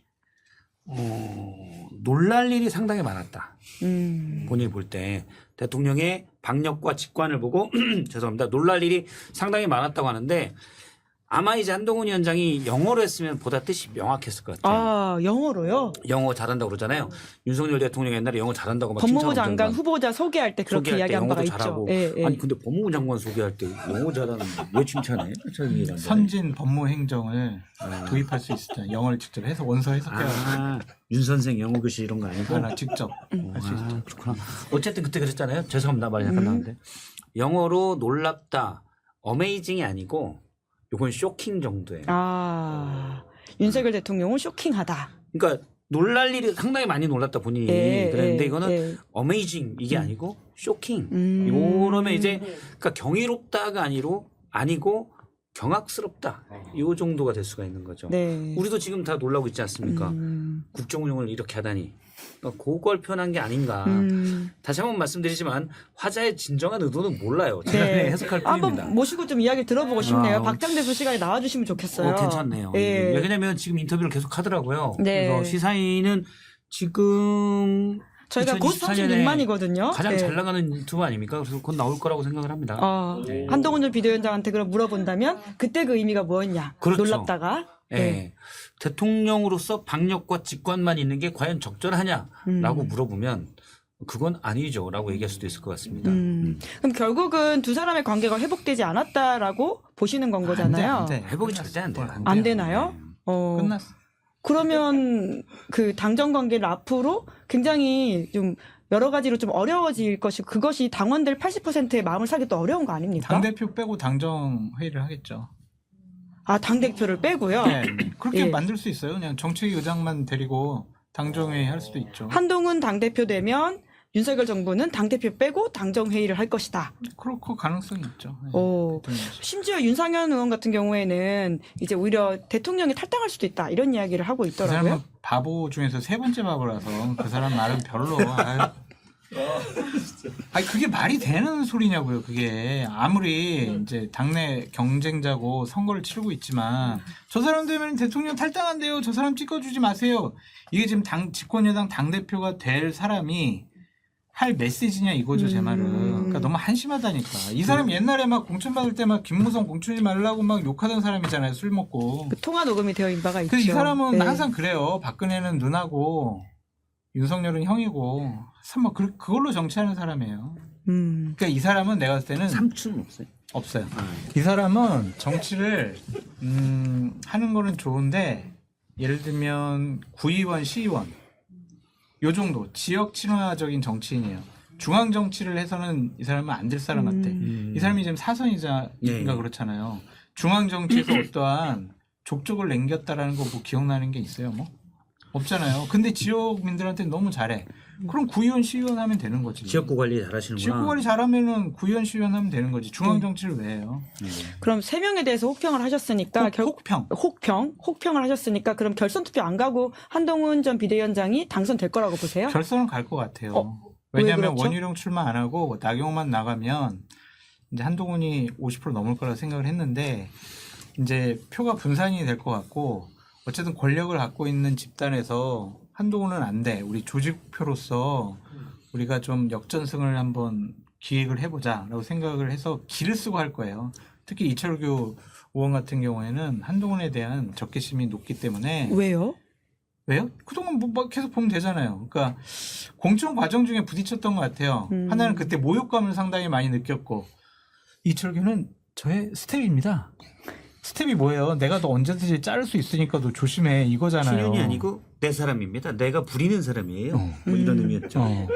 놀랄 일이 상당히 많았다. 본인이 볼 때 대통령의 박력과 직관을 보고 죄송합니다. 놀랄 일이 상당히 많았다고 하는데 아마 이제 한동훈 위원장이 영어로 했으면 보다 뜻이 명확했을 것 같아요. 아, 영어로요? 영어 잘한다고 그러잖아요. 윤석열 대통령 옛날에 영어 잘한다고 막 법무부 칭찬하고 장관 그러잖아요. 후보자 소개할 때 그렇게 소개할 때 이야기한 바가 영어도 있죠. 잘하고. 예, 예. 아니 근데 법무부 장관 소개할 때 영어 잘하는 왜 칭찬해? 선진 법무 행정을 도입할 수 있었잖아요. 영어를 직접 해서 원서 해석해야 윤 선생 영어 교실 이런 거 아니고. 하나 직접 할 수 있죠. 그렇구나. 어쨌든 그때 그랬잖아요. 죄송합니다. 말이 잠깐 나는데 영어로 놀랍다, 어메이징이 아니고 이건 쇼킹 정도예요. 아, 윤석열 대통령은 쇼킹하다. 그러니까 놀랄 일이 상당히 많이 놀랐다 본인이 예, 그랬는데 예, 이거는 예. 어메이징 이게 아니고 쇼킹. 요러면 이제 그러니까 경이롭다가 아니고 경악스럽다. 요 정도가 될 수가 있는 거죠. 네. 우리도 지금 다 놀라고 있지 않습니까? 국정 운영을 이렇게 하다니. 그러니까 그걸 표현한 게 아닌가. 다시 한번 말씀드리지만 화자의 진정한 의도는 몰라요. 제가 네. 그냥 해석할 뿐입니다. 한번 모시고 좀 이야기 들어보고 싶네요. 아, 박장대소 시간에 나와주시면 좋겠어요. 괜찮네요. 예. 왜냐하면 지금 인터뷰를 계속 하더라고요. 네. 그래서 시사인은 지금 저희가 곧 2024년에 36만이거든요. 가장 잘 나가는 유튜브 아닙니까? 그래서 곧 나올 거라고 생각을 합니다. 한동훈 전 비대위원장한테 그럼 물어본다면 그때 그 의미가 뭐였냐? 그렇죠. 놀랍다가. 예. 네. 대통령으로서 박력과 직관만 있는 게 과연 적절하냐라고 물어보면 그건 아니죠라고 얘기할 수도 있을 것 같습니다. 그럼 결국은 두 사람의 관계가 회복되지 않았다라고 보시는 건 거잖아요. 안 돼. 회복이 절대 안 돼요. 안 되나요? 끝났어. 그러면 그 당정 관계를 앞으로 굉장히 좀 여러 가지로 좀 어려워질 것이고 그것이 당원들 80%의 마음을 사기 또 어려운 거 아닙니까? 당대표 빼고 당정 회의를 하겠죠. 아, 당대표를 빼고요. 네, 그렇게 예. 만들 수 있어요. 그냥 정책위 의장만 데리고 당정회의 할 수도 있죠. 한동훈 당대표 되면 윤석열 정부는 당대표 빼고 당정회의를 할 것이다. 그렇고 가능성이 있죠. 네, 오. 대통령실. 심지어 윤상현 의원 같은 경우에는 이제 오히려 대통령이 탈당할 수도 있다. 이런 이야기를 하고 그 있더라고요. 사람은 바보 중에서 세 번째 바보라서 그 사람 말은 별로. 아니 그게 말이 되는 소리냐고요. 그게 아무리 이제 당내 경쟁자고 선거를 치르고 있지만 저 사람 되면 대통령 탈당한대요. 저 사람 찍어주지 마세요. 이게 지금 집권여당 당 대표가 될 사람이 할 메시지냐 이거죠 제 말은. 그러니까 너무 한심하다니까. 이 사람 옛날에 막 공천 받을 때 막 김무성 공천하지 말라고 막 욕하던 사람이잖아요. 술 먹고. 그 통화 녹음이 되어 있는 바가 있죠. 그래서 이 사람은 네. 항상 그래요. 박근혜는 누나고 윤석열은 형이고 뭐 그걸로 정치하는 사람이에요. 그러니까 이 사람은 내가 봤을 때는 삼촌 없어요. 없어요. 이 사람은 정치를 하는 거는 좋은데 예를 들면 구의원, 시의원 요 정도 지역 친화적인 정치인이에요. 중앙 정치를 해서는 이 사람은 안 될 사람 같아. 이 사람이 지금 사선이자인가 네. 그렇잖아요. 중앙 정치에서 어떠한 족적을 남겼다라는 거 뭐 기억나는 게 있어요? 뭐 없잖아요. 근데 지역민들한테 너무 잘해. 그럼 구의원, 시의원 하면 되는 거지. 지역구 관리 잘하시는구나. 지역구 관리 잘하면은 구의원, 시의원 하면 되는 거지. 중앙 정치를 왜 해요? 그럼 3명에 대해서 혹평을 하셨으니까 혹평을 하셨으니까 그럼 결선 투표 안 가고 한동훈 전 비대위원장이 당선될 거라고 보세요? 결선은 갈 것 같아요. 왜 왜냐하면 그렇죠? 원희룡 출마 안 하고 나경원만 나가면 이제 한동훈이 50% 넘을 거라 생각을 했는데 이제 표가 분산이 될 것 같고 어쨌든 권력을 갖고 있는 집단에서 한동훈은 안 돼. 우리 조직표로서 우리가 좀 역전승을 한번 기획을 해보자라고 생각을 해서 기를 쓰고 할 거예요. 특히 이철규 의원 같은 경우에는 한동훈에 대한 적개심이 높기 때문에 왜요? 왜요? 그동안 뭐 계속 보면 되잖아요. 그러니까 공천 과정 중에 부딪혔던 것 같아요. 하나는 그때 모욕감을 상당히 많이 느꼈고 이철규는 저의 스텝입니다. 스텝이 뭐예요? 내가 너 언제든지 자를 수 있으니까 너 조심해 이거잖아요. 신윤이 아니고 내 사람입니다. 내가 부리는 사람이에요. 뭐 이런 의미였죠.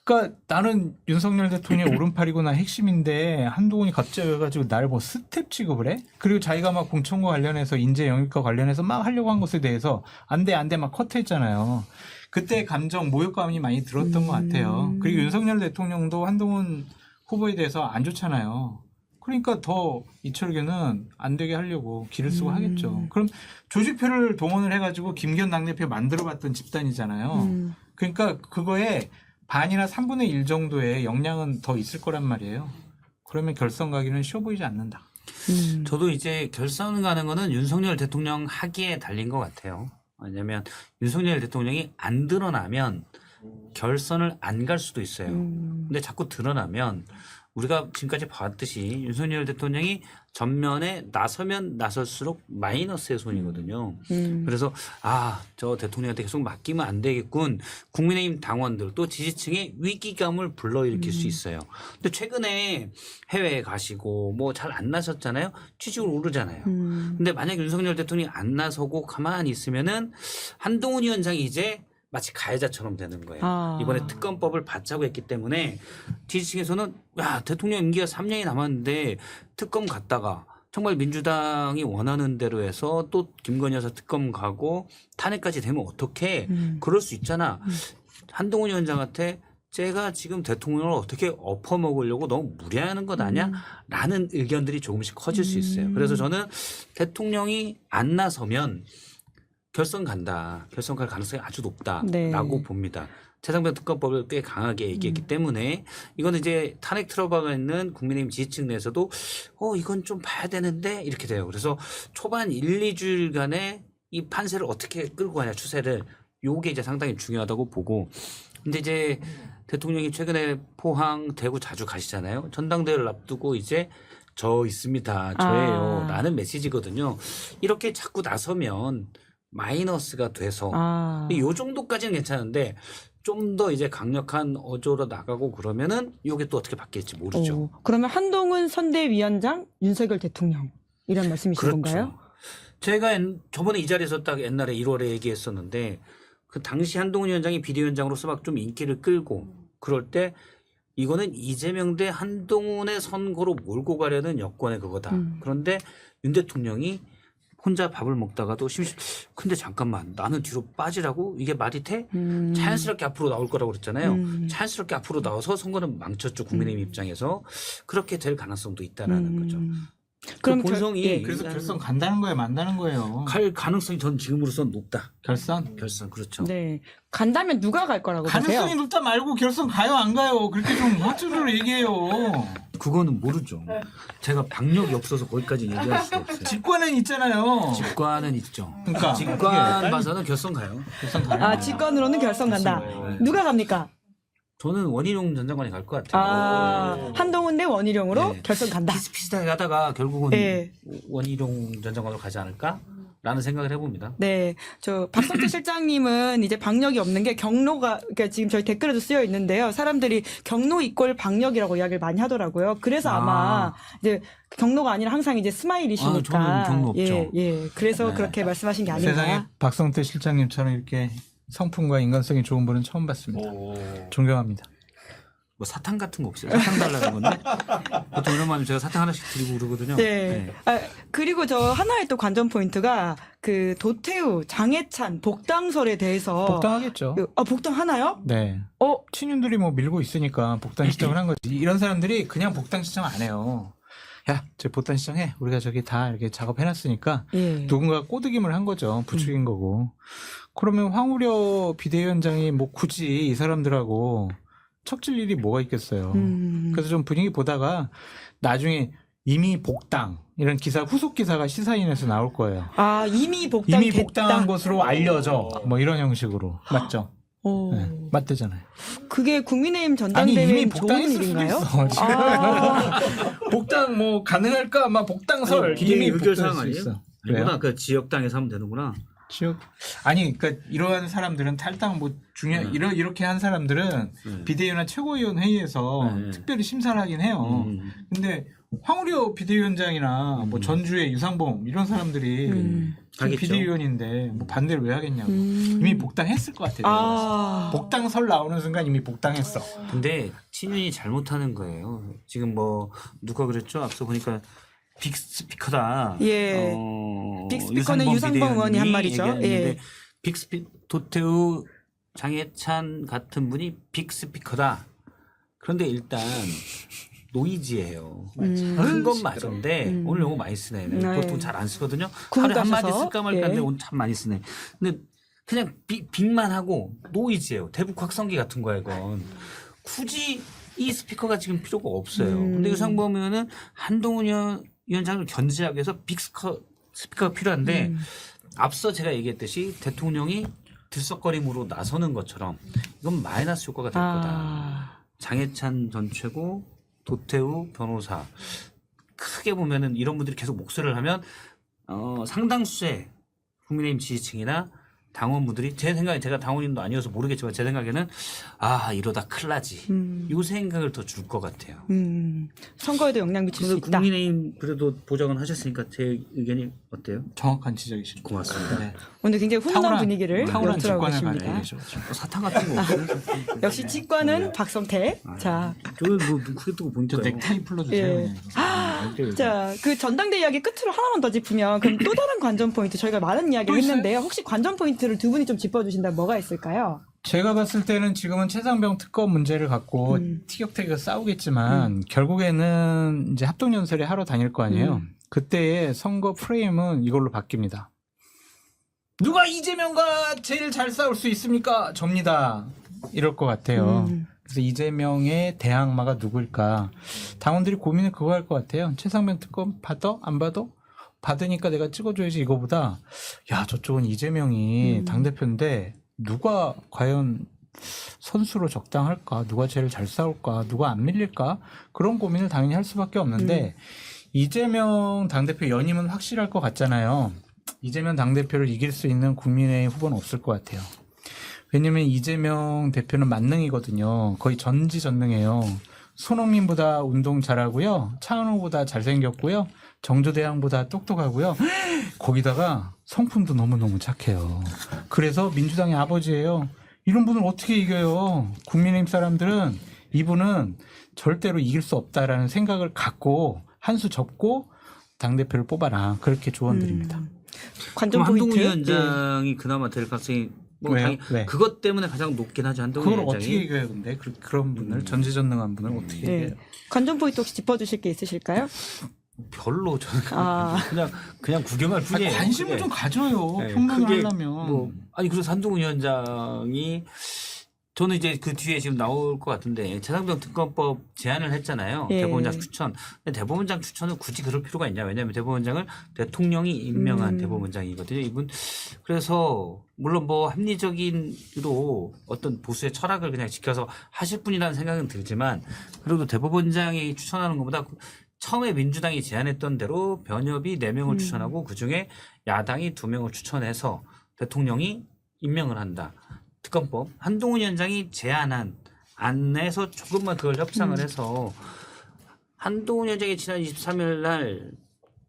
그러니까 나는 윤석열 대통령의 오른팔이고 나 핵심인데 한동훈이 갑자기 와가지고 나를 뭐 스텝 취급을 해? 그리고 자기가 막 공천과 관련해서 인재 영입과 관련해서 막 하려고 한 것에 대해서 안 돼 막 커트했잖아요. 그때 감정 모욕감이 많이 들었던 것 같아요. 그리고 윤석열 대통령도 한동훈 후보에 대해서 안 좋잖아요. 그러니까 더 이철규는 안 되게 하려고 기를 쓰고 하겠죠. 그럼 조직표를 동원을 해가지고 김기현 당대표 만들어봤던 집단이잖아요. 그러니까 그거에 반이나 3분의 1 정도의 역량은 더 있을 거란 말이에요. 그러면 결선 가기는 쉬워 보이지 않는다. 저도 이제 결선 가는 거는 윤석열 대통령 하기에 달린 것 같아요. 왜냐하면 윤석열 대통령이 안 드러나면 결선을 안 갈 수도 있어요. 근데 자꾸 드러나면 우리가 지금까지 봤듯이 윤석열 대통령이 전면에 나서면 나설수록 마이너스의 손이거든요. 그래서 저 대통령한테 계속 맡기면 안 되겠군. 국민의힘 당원들 또 지지층의 위기감을 불러일으킬 수 있어요. 근데 최근에 해외에 가시고 뭐 잘 안 나섰잖아요. 취직을 오르잖아요. 근데 만약 윤석열 대통령이 안 나서고 가만히 있으면은 한동훈 위원장이 이제 마치 가해자처럼 되는 거예요. 이번에 특검법을 받자고 했기 때문에 지지층에서는 대통령 임기가 3년이 남았는데 특검 갔다가 정말 민주당이 원하는 대로 해서 또 김건희 여사 특검 가고 탄핵까지 되면 어떡해. 그럴 수 있잖아. 한동훈 위원장한테 제가 지금 대통령을 어떻게 엎어먹으려고 너무 무리하는 것 아니야? 라는 의견들이 조금씩 커질 수 있어요. 그래서 저는 대통령이 안 나서면 결선 간다. 결선 갈 가능성이 아주 높다라고 봅니다. 최상병 특검법을 꽤 강하게 얘기했기 때문에 이거는 이제 탄핵 트러블가 있는 국민의힘 지지층 내에서도 이건 좀 봐야 되는데 이렇게 돼요. 그래서 초반 1, 2주일간의 이 판세를 어떻게 끌고 가냐 추세를 요게 이제 상당히 중요하다고 보고 근데 이제 대통령이 최근에 포항, 대구 자주 가시잖아요. 전당대회를 앞두고 이제 저 있습니다. 저예요. 라는 메시지거든요. 이렇게 자꾸 나서면 마이너스가 돼서 이 정도까지는 괜찮은데 좀 더 이제 강력한 어조로 나가고 그러면은 이게 또 어떻게 바뀔지 모르죠. 그러면 한동훈 선대위원장, 윤석열 대통령 이런 말씀이신 건가요? 제가 저번에 이 자리에서 딱 옛날에 1월에 얘기했었는데 그 당시 한동훈 위원장이 비대위원장으로서 막 좀 인기를 끌고 그럴 때 이거는 이재명 대 한동훈의 선거로 몰고 가려는 여권의 그거다. 그런데 윤 대통령이 혼자 밥을 먹다가도 근데 잠깐만 나는 뒤로 빠지라고 이게 말이 돼? 자연스럽게 앞으로 나올 거라고 그랬잖아요. 자연스럽게 앞으로 나와서 선거는 망쳤죠. 국민의힘 입장에서. 그렇게 될 가능성도 있다라는 거죠. 그럼 그 본성이 예. 그래서 결선 간다는 거예요, 만다는 거예요. 갈 가능성이 전 지금으로서는 높다. 결선? 결선 그렇죠. 네. 간다면 누가 갈 거라고 보세요? 가능성이 높다 말고 결선 가요 안 가요? 그렇게 좀 확정적으로 얘기해요. 그거는 모르죠. 제가 박력이 없어서 거기까지 얘기할 수가 없어요. 직관은 있잖아요. 직관은 있죠. 그러니까 직관 봐서는 결선 가요. 결선 가요. 아, 직관으로는 결선 간다. 누가 갑니까? 저는 원희룡 전 장관이 갈 것 같아요. 아, 한동훈 대 원희룡으로 네. 결선 간다. 비슷비슷하게 가다가 결국은 네. 원희룡 전 장관으로 가지 않을까라는 생각을 해봅니다. 네, 저 박성태 실장님은 이제 박력이 없는 게 경로가 그러니까 지금 저희 댓글에도 쓰여 있는데요. 사람들이 경로 이꼴 박력이라고 이야기를 많이 하더라고요. 그래서 아마 이제 경로가 아니라 항상 이제 스마일이시니까. 저는 경로 없죠. 예, 예. 그래서 네. 그렇게 말씀하신 게 세상에 아닌가. 박성태 실장님처럼 이렇게 성품과 인간성이 좋은 분은 처음 봤습니다. 존경합니다. 뭐 사탕 같은 거 없어요? 사탕 달라는 건데 보통 이런 말은 제가 사탕 하나씩 드리고 그러거든요. 네. 아, 그리고 저 하나의 또 관전 포인트가 그 도태우, 장해찬, 복당설에 대해서 복당하겠죠. 복당 하나요? 네. 친윤들이 뭐 밀고 있으니까 복당 신청을 한 거지. 이런 사람들이 그냥 복당 신청 안 해요. 야, 저 복당 신청해. 우리가 저기 다 이렇게 작업해놨으니까 예. 누군가 꼬드김을 한 거죠. 부추긴 거고. 그러면 황우려 비대위원장이 뭐 굳이 이 사람들하고 척질 일이 뭐가 있겠어요. 그래서 좀 분위기 보다가 나중에 이미 복당 이런 기사 후속 기사가 시사인에서 나올 거예요. 아, 이미 복당 이미 복당한 것으로 알려져. 뭐 이런 형식으로. 맞죠? 오. 네, 맞대잖아요. 그게 국민의힘 아니 이미 전당대회 좋은 복당했을 수도 일인가요? 있어. 지금. 아. 복당 뭐 가능할까? 막 복당설 비대위 이미 의결 복당할 사항 수 아니에요? 있어. 아니구나. 그래요? 그 지역당에서 하면 되는구나. 지역 아니 그러니까 이러한 사람들은 탈당 뭐 이렇게 한 사람들은 비대위나 최고위원 회의에서 특별히 심사를 하긴 해요. 근데 황우려 비대위원장이나 뭐 전주의 유상봉 이런 사람들이 지금 하겠죠. 비대위원인데 뭐 반대를 왜 하겠냐고. 이미 복당했을 것 같아요. 아. 복당설 나오는 순간 이미 복당했어. 근데 친윤이 잘못하는 거예요. 지금 뭐 누가 그랬죠? 앞서 보니까 빅스피커다. 예. 빅스피커는 유상범 의원이 한 말이죠. 얘기했는데 예. 도태우 장해찬 같은 분이 빅스피커다. 그런데 일단 노이즈예요. 큰 건 맞은데 오늘 용어 많이 쓰네. 네. 보통 잘 안 쓰거든요. 구분 하루에 한 마디 가셔서. 쓸까 말까 예. 하는데 오늘 참 많이 쓰네. 근데 그냥 빅만 하고 노이즈예요. 대북 확성기 같은 거야 이건. 굳이 이 스피커가 지금 필요가 없어요. 근데 유상범 의원은 한동훈 위원장을 견제하기 위해서 스피커가 필요한데 앞서 제가 얘기했듯이 대통령이 들썩거림으로 나서는 것처럼 이건 마이너스 효과가 될 거다. 장해찬 전 최고, 도태우 변호사 크게 보면은 이런 분들이 계속 목소리를 하면 상당수의 국민의힘 지지층이나 당원분들이 제 생각에 제가 당원인도 아니어서 모르겠지만 제 생각에는 아 이러다 큰일 나지 이 생각을 더 줄 것 같아요. 선거에도 영향 미칠 수 있다. 국민의힘 그래도 보장은 하셨으니까 제 의견이 어때요? 정확한 지적이십니다. 고맙습니다. 네. 오늘 굉장히 훈훈한 분위기를 탁월한 연출하고 직관을 계십니다. 가지고 계셔. 사탕 같은 거 없어요? 역시 직관은 박성태. 자, 저뭐 크게 뜨고 보니까 저 넥타이 풀러주세요. 예. 그냥. 자, 그 전당대 이야기 끝으로 하나만 더 짚으면 그럼 또 다른 관전 포인트 저희가 많은 이야기를 또 있어요? 했는데요. 혹시 관전 포인트를 두 분이 좀 짚어주신다면 뭐가 있을까요? 제가 봤을 때는 지금은 최상병 특검 문제를 갖고 티격태격 싸우겠지만 결국에는 이제 합동연설에 하러 다닐 거 아니에요. 그때의 선거 프레임은 이걸로 바뀝니다. 누가 이재명과 제일 잘 싸울 수 있습니까? 접니다. 이럴 것 같아요. 그래서 이재명의 대항마가 누구일까? 당원들이 고민을 그거 할 것 같아요. 최상병 특검 받아? 안 받아? 받으니까 내가 찍어줘야지 이거보다 야 저쪽은 이재명이 당대표인데 누가 과연 선수로 적당할까? 누가 제일 잘 싸울까? 누가 안 밀릴까? 그런 고민을 당연히 할 수밖에 없는데 이재명 당대표 연임은 확실할 것 같잖아요. 이재명 당대표를 이길 수 있는 국민의힘 후보는 없을 것 같아요. 왜냐면 이재명 대표는 만능이거든요. 거의 전지전능해요. 손흥민보다 운동 잘하고요. 차은우보다 잘생겼고요. 정조대왕보다 똑똑하고요. 거기다가 성품도 너무너무 착해요. 그래서 민주당의 아버지예요. 이런 분을 어떻게 이겨요? 국민의힘 사람들은 이분은 절대로 이길 수 없다라는 생각을 갖고 한 수 접고 당대표를 뽑아라. 그렇게 조언드립니다. 관전 그럼 포인트. 한동훈 위원장이 그나마 될 가능성이 뭐 왜요? 당연히 왜? 그것 때문에 가장 높긴 하죠. 한동훈 그걸 위원장이. 어떻게 이겨요? 근데 그런 분을 전지전능한 분을 어떻게 네. 이겨요? 관전 포인트 혹시 짚어주실 게 있으실까요? 별로 저는 아. 그냥 구경할 아니, 뿐이에요. 관심을 그게. 좀 가져요. 네, 평론을 그게 하려면. 뭐 아니 그래서 한동훈 위원장이 저는 이제 그 뒤에 지금 나올 것 같은데 재상병 특검법 제안을 했잖아요. 예. 대법원장 추천. 근데 대법원장 추천은 굳이 그럴 필요가 있냐? 왜냐하면 대법원장을 대통령이 임명한 대법원장이거든요. 이분 그래서 물론 뭐 합리적인으로 어떤 보수의 철학을 그냥 지켜서 하실 분이라는 생각은 들지만 그래도 대법원장이 추천하는 것보다 처음에 민주당이 제안했던 대로 변협이 4명을 추천하고 그중에 야당이 2명을 추천해서 대통령이 임명을 한다. 특검법 한동훈 위원장이 제안한 안에서 조금만 그걸 협상을 해서 한동훈 위원장이 지난 23일 날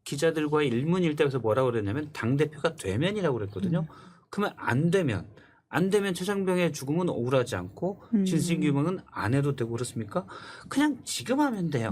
기자들과의 일문일답에서 뭐라고 그랬냐면 당대표가 되면이라고 그랬거든요. 그러면 안 되면 최장병의 죽음은 억울하지 않고 진실규명은 안 해도 되고 그렇습니까? 그냥 지금 하면 돼요.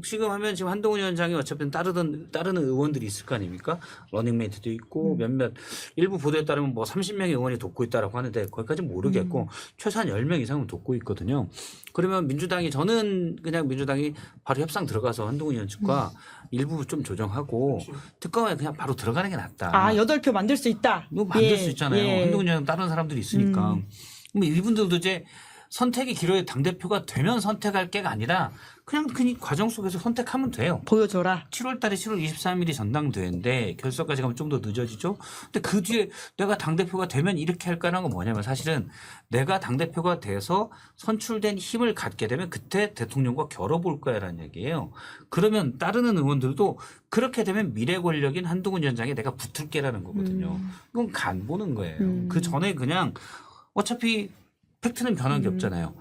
지금 하면 지금 한동훈 위원장이 어차피 따르는 의원들이 있을 거 아닙니까? 러닝메이트도 있고 몇몇 일부 보도에 따르면 뭐 30명의 의원이 돕고 있다라고 하는데 거기까지 모르겠고 최소한 10명 이상은 돕고 있거든요. 그러면 저는 그냥 민주당이 바로 협상 들어가서 한동훈 위원 측과 일부 좀 조정하고 특검에 그냥 바로 들어가는 게 낫다. 아, 8표 만들 수 있다. 뭐 만들 예, 수 있잖아요. 예. 한동훈 위원장 다른 사람들이 있으니까. 그럼 이분들도 이제 선택의 기로에 당대표가 되면 선택할 게가 아니라 그냥 그 과정 속에서 선택하면 돼요. 보여줘라. 7월 달에 7월 23일이 전당대회인데 결선까지 가면 좀 더 늦어지죠. 근데 그 뒤에 내가 당대표가 되면 이렇게 할까라는 건 뭐냐면 사실은 내가 당대표가 돼서 선출된 힘을 갖게 되면 그때 대통령과 겨뤄볼 거야라는 얘기예요. 그러면 따르는 의원들도 그렇게 되면 미래 권력인 한동훈 위원장에 내가 붙을게라는 거거든요. 이건 간 보는 거예요. 그 전에 그냥 어차피 팩트는 변한 게 없잖아요.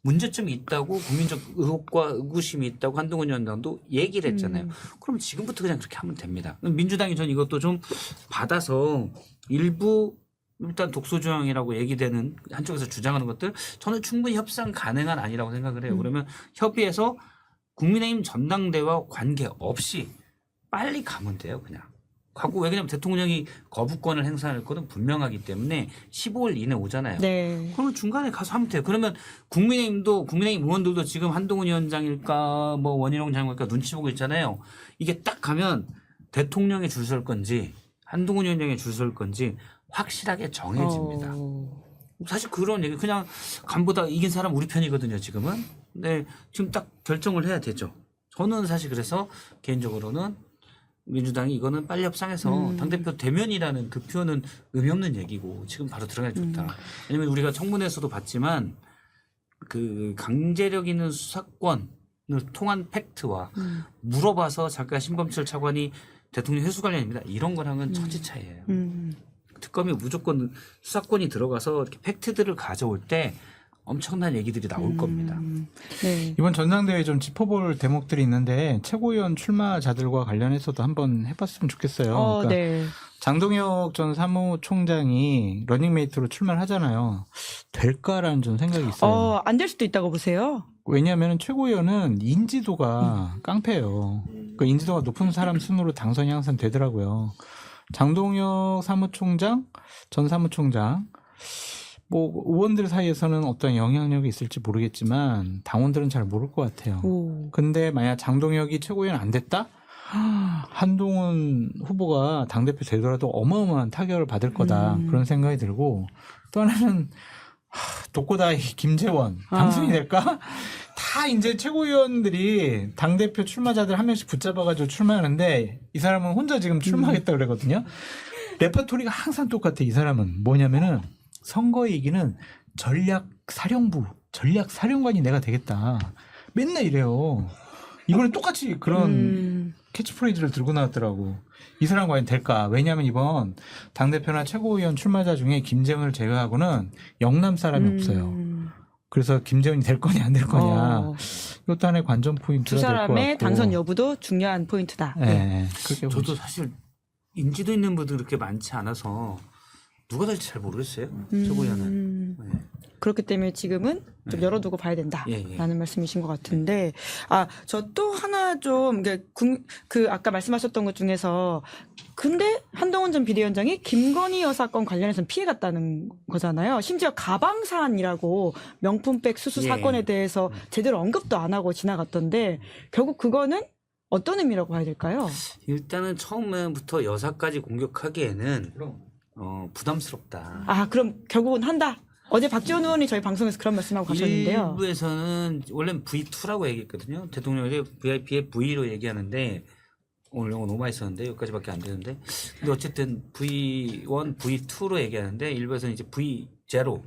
문제점이 있다고 국민적 의혹과 의구심이 있다고 한동훈 위원장도 얘기를 했잖아요. 그럼 지금부터 그냥 그렇게 하면 됩니다. 민주당이 전 이것도 좀 받아서 일부 일단 독소조항이라고 얘기되는 한쪽에서 주장하는 것들 저는 충분히 협상 가능한 아니라고 생각을 해요. 그러면 협의해서 국민의힘 전당대회와 관계없이 빨리 가면 돼요. 그냥. 가고 왜냐면 대통령이 거부권을 행사할 거는 분명하기 때문에 15일 이내 오잖아요. 네. 그러면 중간에 가서 하면 돼요. 그러면 국민의힘 의원들도 지금 한동훈 위원장일까 뭐 원희룡 장관일까 눈치 보고 있잖아요. 이게 딱 가면 대통령에 줄 설 건지 한동훈 위원장에 줄 설 건지 확실하게 정해집니다. 사실 그런 얘기 그냥 간보다 이긴 사람 우리 편이거든요. 지금은. 근데 지금 딱 결정을 해야 되죠. 저는 사실 그래서 개인적으로는 민주당이 이거는 빨리 협상해서 당대표 대면이라는 그 표현은 의미 없는 얘기고 지금 바로 들어가야 좋다. 왜냐하면 우리가 청문회에서도 봤지만 그 강제력 있는 수사권을 통한 팩트와 물어봐서 잠깐 신범철 차관이 대통령 회수 관련입니다. 이런 거랑은 천지 차이예요. 특검이 무조건 수사권이 들어가서 이렇게 팩트들을 가져올 때 엄청난 얘기들이 나올 겁니다. 네. 이번 전당대회 좀 짚어볼 대목들이 있는데 최고위원 출마자들과 관련해서도 한번 해봤으면 좋겠어요. 그러니까 네. 장동혁 전 사무총장이 러닝메이트로 출마를 하잖아요. 될까라는 좀 생각이 있어요. 안 될 수도 있다고 보세요. 왜냐하면 최고위원은 인지도가 깡패예요. 그 인지도가 높은 사람 순으로 당선이 항상 되더라고요. 장동혁 사무총장, 전 사무총장 뭐 의원들 사이에서는 어떤 영향력이 있을지 모르겠지만 당원들은 잘 모를 것 같아요. 근데 만약 장동혁이 최고위원 안 됐다? 한동훈 후보가 당대표 되더라도 어마어마한 타격을 받을 거다. 그런 생각이 들고 또 하나는 독고다이 김재원 당선이 될까? 다 이제 최고위원들이 당대표 출마자들 한 명씩 붙잡아가지고 출마하는데 이 사람은 혼자 지금 출마하겠다 그러거든요. 레퍼토리가 항상 똑같아. 이 사람은 뭐냐면은 선거에 이기는 전략사령관이 내가 되겠다. 맨날 이래요. 이번에 똑같이 그런 캐치프레이즈를 들고 나왔더라고. 이 사람 과연 될까? 왜냐하면 이번 당대표나 최고위원 출마자 중에 김재원을 제외하고는 영남 사람이 없어요. 그래서 김재원이 될 거냐 안 될 거냐. 이것도 하나의 관전 포인트가 두 될 것 같고. 사람의 당선 여부도 중요한 포인트다. 네. 그렇게 저도 사실 인지도 있는 분들 그렇게 많지 않아서 누가 될지 잘 모르겠어요. 최고위원은. 네. 그렇기 때문에 지금은 좀 열어두고 봐야 된다라는 말씀이신 것 같은데, 저 또 하나 좀 그 아까 말씀하셨던 것 중에서 근데 한동훈 전 비대위원장이 김건희 여사 건 관련해서는 피해갔다는 거잖아요. 심지어 가방산이라고 명품백 수수 예. 사건에 대해서 제대로 언급도 안 하고 지나갔던데 결국 그거는 어떤 의미라고 봐야 될까요? 일단은 처음부터 여사까지 공격하기에는 부담스럽다. 그럼 결국은 한다. 어제 박지원 의원이 저희 방송에서 그런 말씀하고 가셨는데요. 일부에서는 원래는 V2라고 얘기했거든요. 대통령이 VIP의 V로 얘기하는데 오늘 영어 너무 많이 썼는데 여기까지밖에 안 되는데 근데 어쨌든 V1, V2로 얘기하는데 일부에서는 이제 V0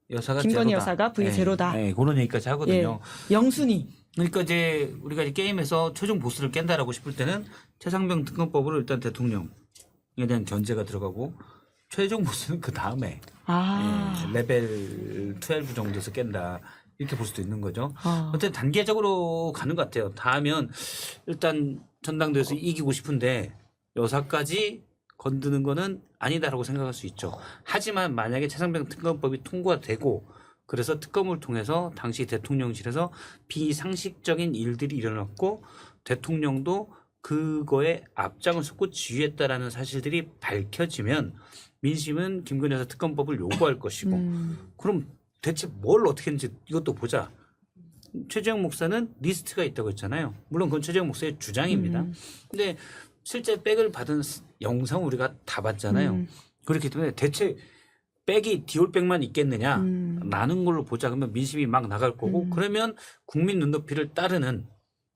여사가 김건희 제로다. 여사가 V0다. 네, 그런 얘기까지 하거든요. 영순이. 그러니까 이제 우리가 이제 게임에서 최종 보스를 깬다라고 싶을 때는 최상병 특검법으로 일단 대통령에 대한 견제가 들어가고 최종 보스는 그 다음에 레벨 12 정도에서 깬다 이렇게 볼 수도 있는 거죠. 어쨌든 단계적으로 가는 것 같아요. 다 하면 일단 전당대회에서 이기고 싶은데 여사까지 건드는 거는 아니다라고 생각할 수 있죠. 하지만 만약에 최상병 특검법이 통과가 되고 그래서 특검을 통해서 당시 대통령실에서 비상식적인 일들이 일어났고 대통령도 그거에 앞장을 섰고 지휘했다라는 사실들이 밝혀지면 민심은 김건희 여사 특검법을 요구할 것이고 그럼 대체 뭘 어떻게 했는지 이것도 보자. 최재형 목사는 리스트가 있다고 했잖아요. 물론 그건 최재형 목사의 주장입니다. 근데 실제 백을 받은 영상 우리가 다 봤잖아요. 그렇기 때문에 대체 백이 디올백만 있겠느냐라는 걸로 보자. 그러면 민심이 막 나갈 거고 그러면 국민 눈높이를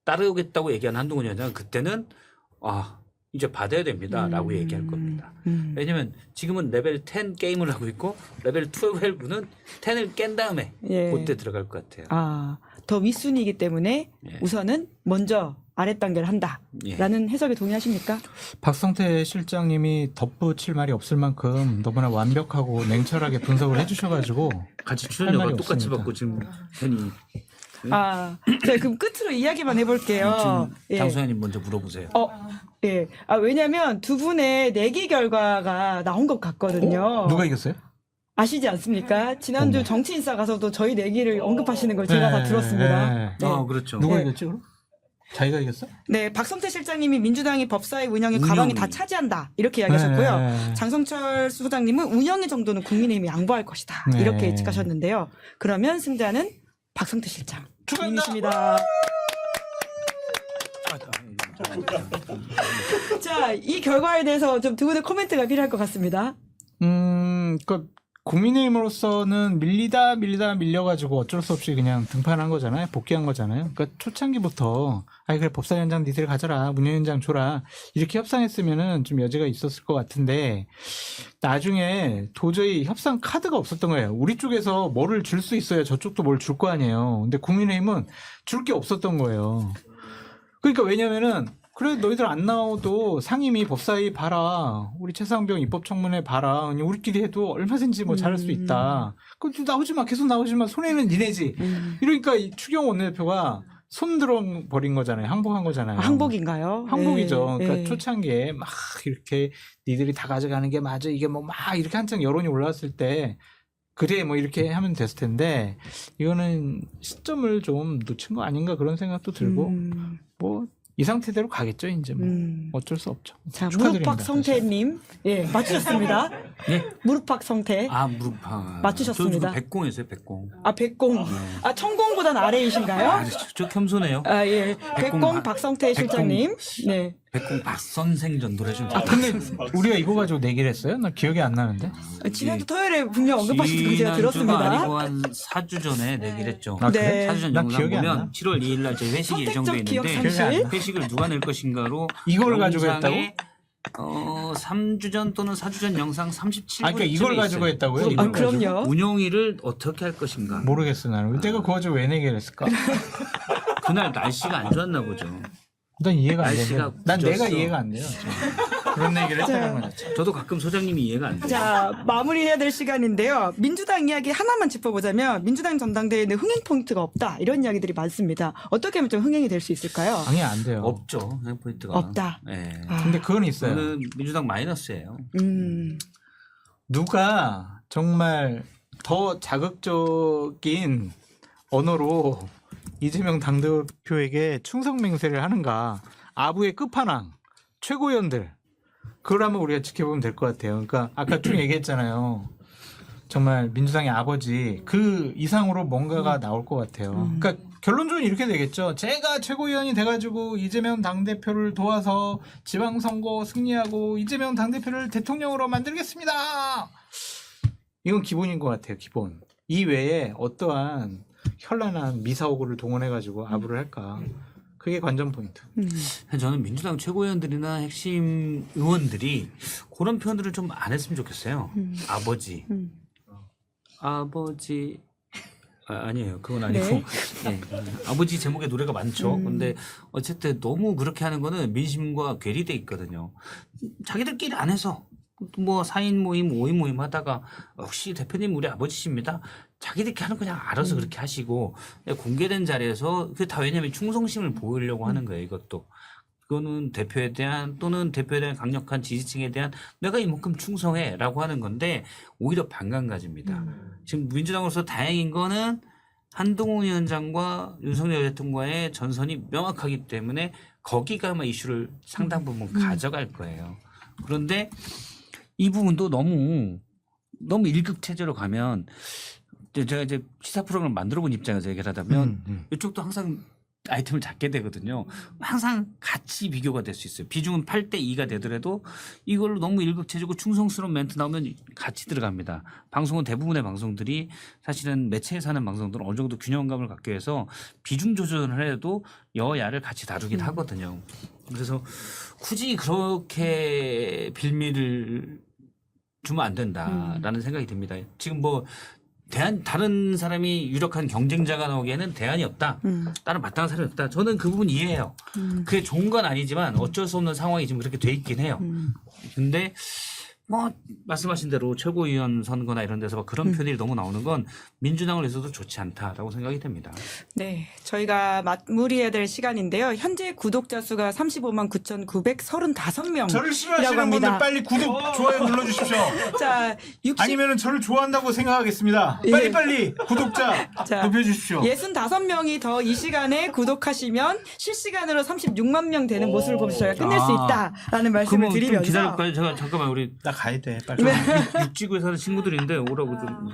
따르겠다고 얘기한 한동훈 위원장은 그때는 이제 받아야 됩니다라고 얘기할 겁니다. 왜냐하면 지금은 레벨 10 게임을 하고 있고 레벨 12는 10을 깬 다음에 그때 들어갈 것 같아요. 더 윗순위이기 때문에 우선은 먼저 아랫 단계를 한다라는 해석에 동의하십니까? 박성태 실장님이 덧붙일 말이 없을 만큼 너무나 완벽하고 냉철하게 분석을 해주셔가지고 같이 할 출연료가 말이 똑같이 없습니다. 받고 지금 현이 자, 그럼 끝으로 이야기만 해볼게요. 장소연님 먼저 물어보세요. 왜냐하면 두 분의 내기 결과가 나온 것 같거든요. 누가 이겼어요? 아시지 않습니까? 지난주 정치인사 가서도 저희 내기를 언급하시는 걸 제가 다 들었습니다. 그렇죠. 누가 이겼지 그럼? 자기가 이겼어? 네, 박성태 실장님이 민주당이 법사위 운영의 과방이 다 차지한다 이렇게 이야기하셨고요. 장성철 소장님은 운영의 정도는 국민의힘이 양보할 것이다 이렇게 예측하셨는데요. 그러면 승자는 박성태 실장 축하드립니다. 자, 이 결과에 대해서 좀 두 분의 코멘트가 필요할 것 같습니다. 국민의힘으로서는 밀려가지고 어쩔 수 없이 그냥 등판한 거잖아요. 복귀한 거잖아요. 그러니까 초창기부터 그래 법사위원장 니들 가져라, 문위원장 줘라 이렇게 협상했으면은 좀 여지가 있었을 것 같은데 나중에 도저히 협상 카드가 없었던 거예요. 우리 쪽에서 뭐를 줄 수 있어야 저쪽도 뭘 줄 거 아니에요. 근데 국민의힘은 줄 게 없었던 거예요. 그러니까 왜냐면은 그래 너희들 안 나와도 상임위 법사위 봐라. 우리 최상병 입법청문회 봐라. 우리끼리 해도 얼마든지 뭐 잘할 수 있다. 그럼 나오지 마. 계속 나오지 마. 손해는 니네지. 이러니까 이 추경호 원내대표가 손 들어 버린 거잖아요. 항복한 거잖아요. 항복인가요? 항복이죠. 그러니까 초창기에 막 이렇게 니들이 다 가져가는 게 맞아. 이게 뭐 막 이렇게 한창 여론이 올라왔을 때 그래 뭐 이렇게 하면 됐을 텐데 이거는 시점을 좀 놓친 거 아닌가 그런 생각도 들고 뭐 이 상태대로 가겠죠, 이제 뭐 어쩔 수 없죠. 자, 축하드립니다, 무릎팍 성태님, 맞추셨습니다. 무릎팍 성태. 무릎팍 맞추셨습니다. 저 백공이었어요, 백공. 백공. 천공보단 아래이신가요? 저 겸손해요. 백공 박성태 실장님. 네. 백공 박선생전 노래 좀. 근데 우리가 이거 가지고 내기를 했어요? 나 기억이 안 나는데. 지난주 토요일에 분명 언급하셨던 거 제가 들었습니다. 아니고 한 4주 전에 내기를 했죠. 네. 4주 전 나 영상 기억이 안 나. 보면 7월 2일 날 저희 회식이 예정돼 선택적 기억 있는데 상실. 회식을 누가 낼 것인가로 이걸 가지고 영상에 3주 전 또는 4주 전 영상 37분. 그러니까 이걸 가지고 했다고요? 그럼, 이걸 가지고? 그럼요. 운영위를 어떻게 할 것인가. 모르겠어 나는. 내가 그거 가지고 왜 내기를 했을까? 그날 날씨가 안 좋았나 보죠. 난 이해가 안 날씨가 돼요. 난 내가 굳었어. 이해가 안 돼요. 지금. 그런 얘기를 했다는 건 자체. 저도 가끔 소장님이 이해가 안 돼요. 자, 마무리해야 될 시간인데요. 민주당 이야기 하나만 짚어보자면 민주당 전당대회에는 흥행 포인트가 없다. 이런 이야기들이 많습니다. 어떻게 하면 좀 흥행이 될 수 있을까요? 당연히 안 돼요. 없죠. 그냥 포인트가. 없다. 네. 아, 근데 그건 있어요. 저는 민주당 마이너스예요. 누가 정말 더 자극적인 언어로 이재명 당대표에게 충성 맹세를 하는가. 아부의 끝판왕, 최고위원들. 그걸 한번 우리가 지켜보면 될 것 같아요. 그러니까 아까 쭉 얘기했잖아요. 정말 민주당의 아버지 그 이상으로 뭔가가 나올 것 같아요. 그러니까 결론적으로 이렇게 되겠죠. 제가 최고위원이 돼가지고 이재명 당대표를 도와서 지방선거 승리하고 이재명 당대표를 대통령으로 만들겠습니다. 이건 기본인 것 같아요. 기본. 이 외에 어떠한 현란한 미사오구를 동원해가지고 아부를 할까. 그게 관전 포인트. 저는 민주당 최고위원들이나 핵심 의원들이 그런 표현들을 좀 안 했으면 좋겠어요. 아버지. 아버지. 아니에요. 그건 아니고. 네. 네. 아버지 제목의 노래가 많죠. 근데 어쨌든 너무 그렇게 하는 거는 민심과 괴리돼 있거든요. 자기들끼리 안 해서 뭐 4인 모임, 5인 모임 하다가 역시 대표님 우리 아버지십니다. 자기들끼리 하는 그냥 알아서 그렇게 하시고 공개된 자리에서 그게 다 왜냐하면 충성심을 보이려고 하는 거예요. 이것도. 그거는 대표에 대한 또는 대표에 대한 강력한 지지층에 대한 내가 이만큼 충성해라고 하는 건데 오히려 반감가집니다. 지금 민주당으로서 다행인 거는 한동훈 위원장과 윤석열 대통령과의 전선이 명확하기 때문에 거기가 아마 이슈를 상당 부분 가져갈 거예요. 그런데 이 부분도 너무 일극 체제로 가면 제가 이제 시사 프로그램을 만들어 본 입장에서 얘기를 하자면 이쪽도 항상 아이템을 잡게 되거든요. 항상 같이 비교가 될 수 있어요. 비중은 8대 2가 되더라도 이걸로 너무 일극체제고 충성스러운 멘트 나오면 같이 들어갑니다. 방송은 대부분의 방송들이 사실은 매체에서 하는 방송들은 어느 정도 균형감을 갖기 위해서 비중 조절을 해도 여야를 같이 다루긴 하거든요. 그래서 굳이 그렇게 빌미를 주면 안 된다라는 생각이 듭니다. 지금 뭐 다른 사람이 유력한 경쟁자가 나오기에는 대안이 없다. 다른 마땅한 사람이 없다. 저는 그 부분 이해해요. 그게 좋은 건 아니지만 어쩔 수 없는 상황이 지금 그렇게 돼 있긴 해요. 근데 뭐 말씀하신 대로 최고위원 선거나 이런 데서 막 그런 표현이 너무 나오는 건 민주당을 위해서도 좋지 않다라고 생각이 됩니다. 네, 저희가 마무리해야 될 시간인데요. 현재 구독자 수가 35만 9,935명. 저를 싫어하시는 분들 빨리 구독, 좋아요 눌러주십시오. 자, 60, 아니면은 저를 좋아한다고 생각하겠습니다. 예. 빨리빨리 구독자 자, 높여주십시오. 65명이 더 이 시간에 구독하시면 실시간으로 36만 명 되는 모습을 보면서 저희가 끝낼 수 있다라는 말씀을 그러면 좀 드리면서 기다릴까요? 제가 잠깐만 우리 나 가야 돼. 빨리. 육지구에 사는 친구들인데 오라고 좀.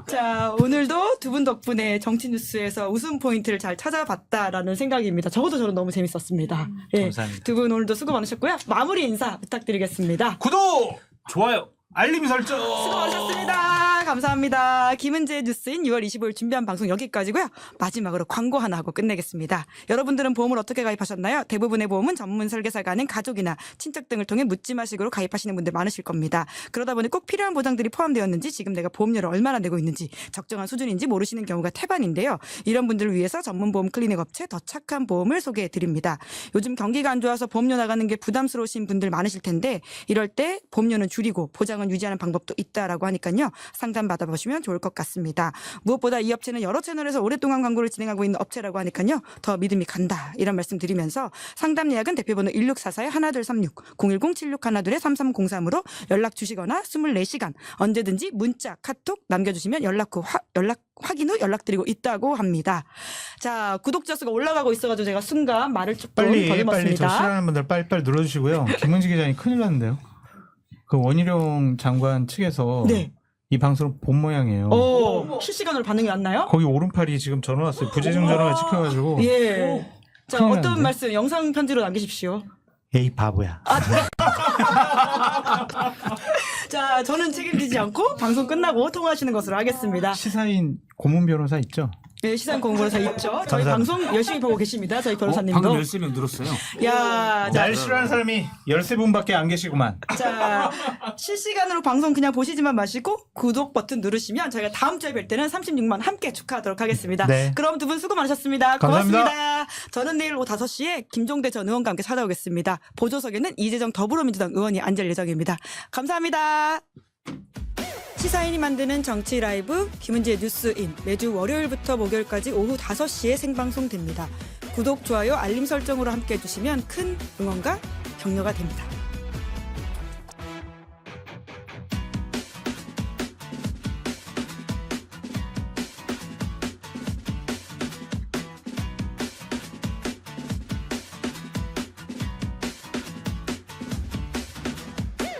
자, 오늘도 두 분 덕분에 정치뉴스에서 웃음 포인트를 잘 찾아봤다라는 생각입니다. 적어도 저는 너무 재밌었습니다. 예, 감사합니다. 두 분 오늘도 수고 많으셨고요. 마무리 인사 부탁드리겠습니다. 구독, 좋아요. 알림 설정. 수고 많으셨습니다. 감사합니다. 김은재 뉴스인 6월 25일 준비한 방송 여기까지고요. 마지막으로 광고 하나 하고 끝내겠습니다. 여러분들은 보험을 어떻게 가입하셨나요? 대부분의 보험은 전문 설계사가 아닌 가족이나 친척 등을 통해 묻지마식으로 가입하시는 분들 많으실 겁니다. 그러다 보니 꼭 필요한 보장들이 포함되었는지 지금 내가 보험료를 얼마나 내고 있는지 적정한 수준인지 모르시는 경우가 태반인데요. 이런 분들을 위해서 전문 보험 클리닉 업체 더 착한 보험을 소개해드립니다. 요즘 경기가 안 좋아서 보험료 나가는 게 부담스러우신 분들 많으실 텐데 이럴 때 보험료는 줄이고 보장은 유지하는 방법도 있다라고 하니까요. 상담 받아보시면 좋을 것 같습니다. 무엇보다 이 업체는 여러 채널에서 오랫동안 광고를 진행하고 있는 업체라고 하니까요. 더 믿음이 간다. 이런 말씀 드리면서 상담 예약은 대표번호 1644-1236 010-7612-3303으로 연락 주시거나 24시간 언제든지 문자, 카톡 남겨주시면 연락 확인 후 연락드리고 있다고 합니다. 자, 구독자 수가 올라가고 있어가지고 제가 순간 말을 조금 빨리 더듬었습니다. 저 싫어하는 분들 빨리 눌러주시고요. 김은지 기자님 큰일 났는데요. 그 원희룡 장관 측에서 네. 이 방송 본 모양이에요. 실시간으로 반응이 왔나요? 거기 오른팔이 지금 전화 왔어요. 부재중 전화가 찍혀가지고. 예. 자, 큰일 어떤 났는데? 말씀 영상 편지로 남기십시오. 에이 바보야. 자, 저는 책임지지 않고 방송 끝나고 통화하시는 것으로 하겠습니다. 시사인 고문 변호사 있죠? 네, 시사인 공부로서 있죠. 저희 감사합니다. 방송 열심히 보고 계십니다. 저희 변호사님도. 방금 13명 늘었어요. 야, 자, 날 싫어하는 사람이 13분밖에 안 계시구만. 자, 실시간으로 방송 그냥 보시지만 마시고 구독 버튼 누르시면 저희가 다음 주에 뵐 때는 36만 함께 축하하도록 하겠습니다. 네. 그럼 두 분 수고 많으셨습니다. 감사합니다. 고맙습니다. 저는 내일 오후 5시에 김종대 전 의원과 함께 찾아오겠습니다. 보조석에는 이재정 더불어민주당 의원이 앉을 예정입니다. 감사합니다. 시사인이 만드는 정치 라이브 김은지의 뉴스인 매주 월요일부터 목요일까지 오후 5시에 생방송됩니다. 구독, 좋아요, 알림 설정으로 함께해 주시면 큰 응원과 격려가 됩니다.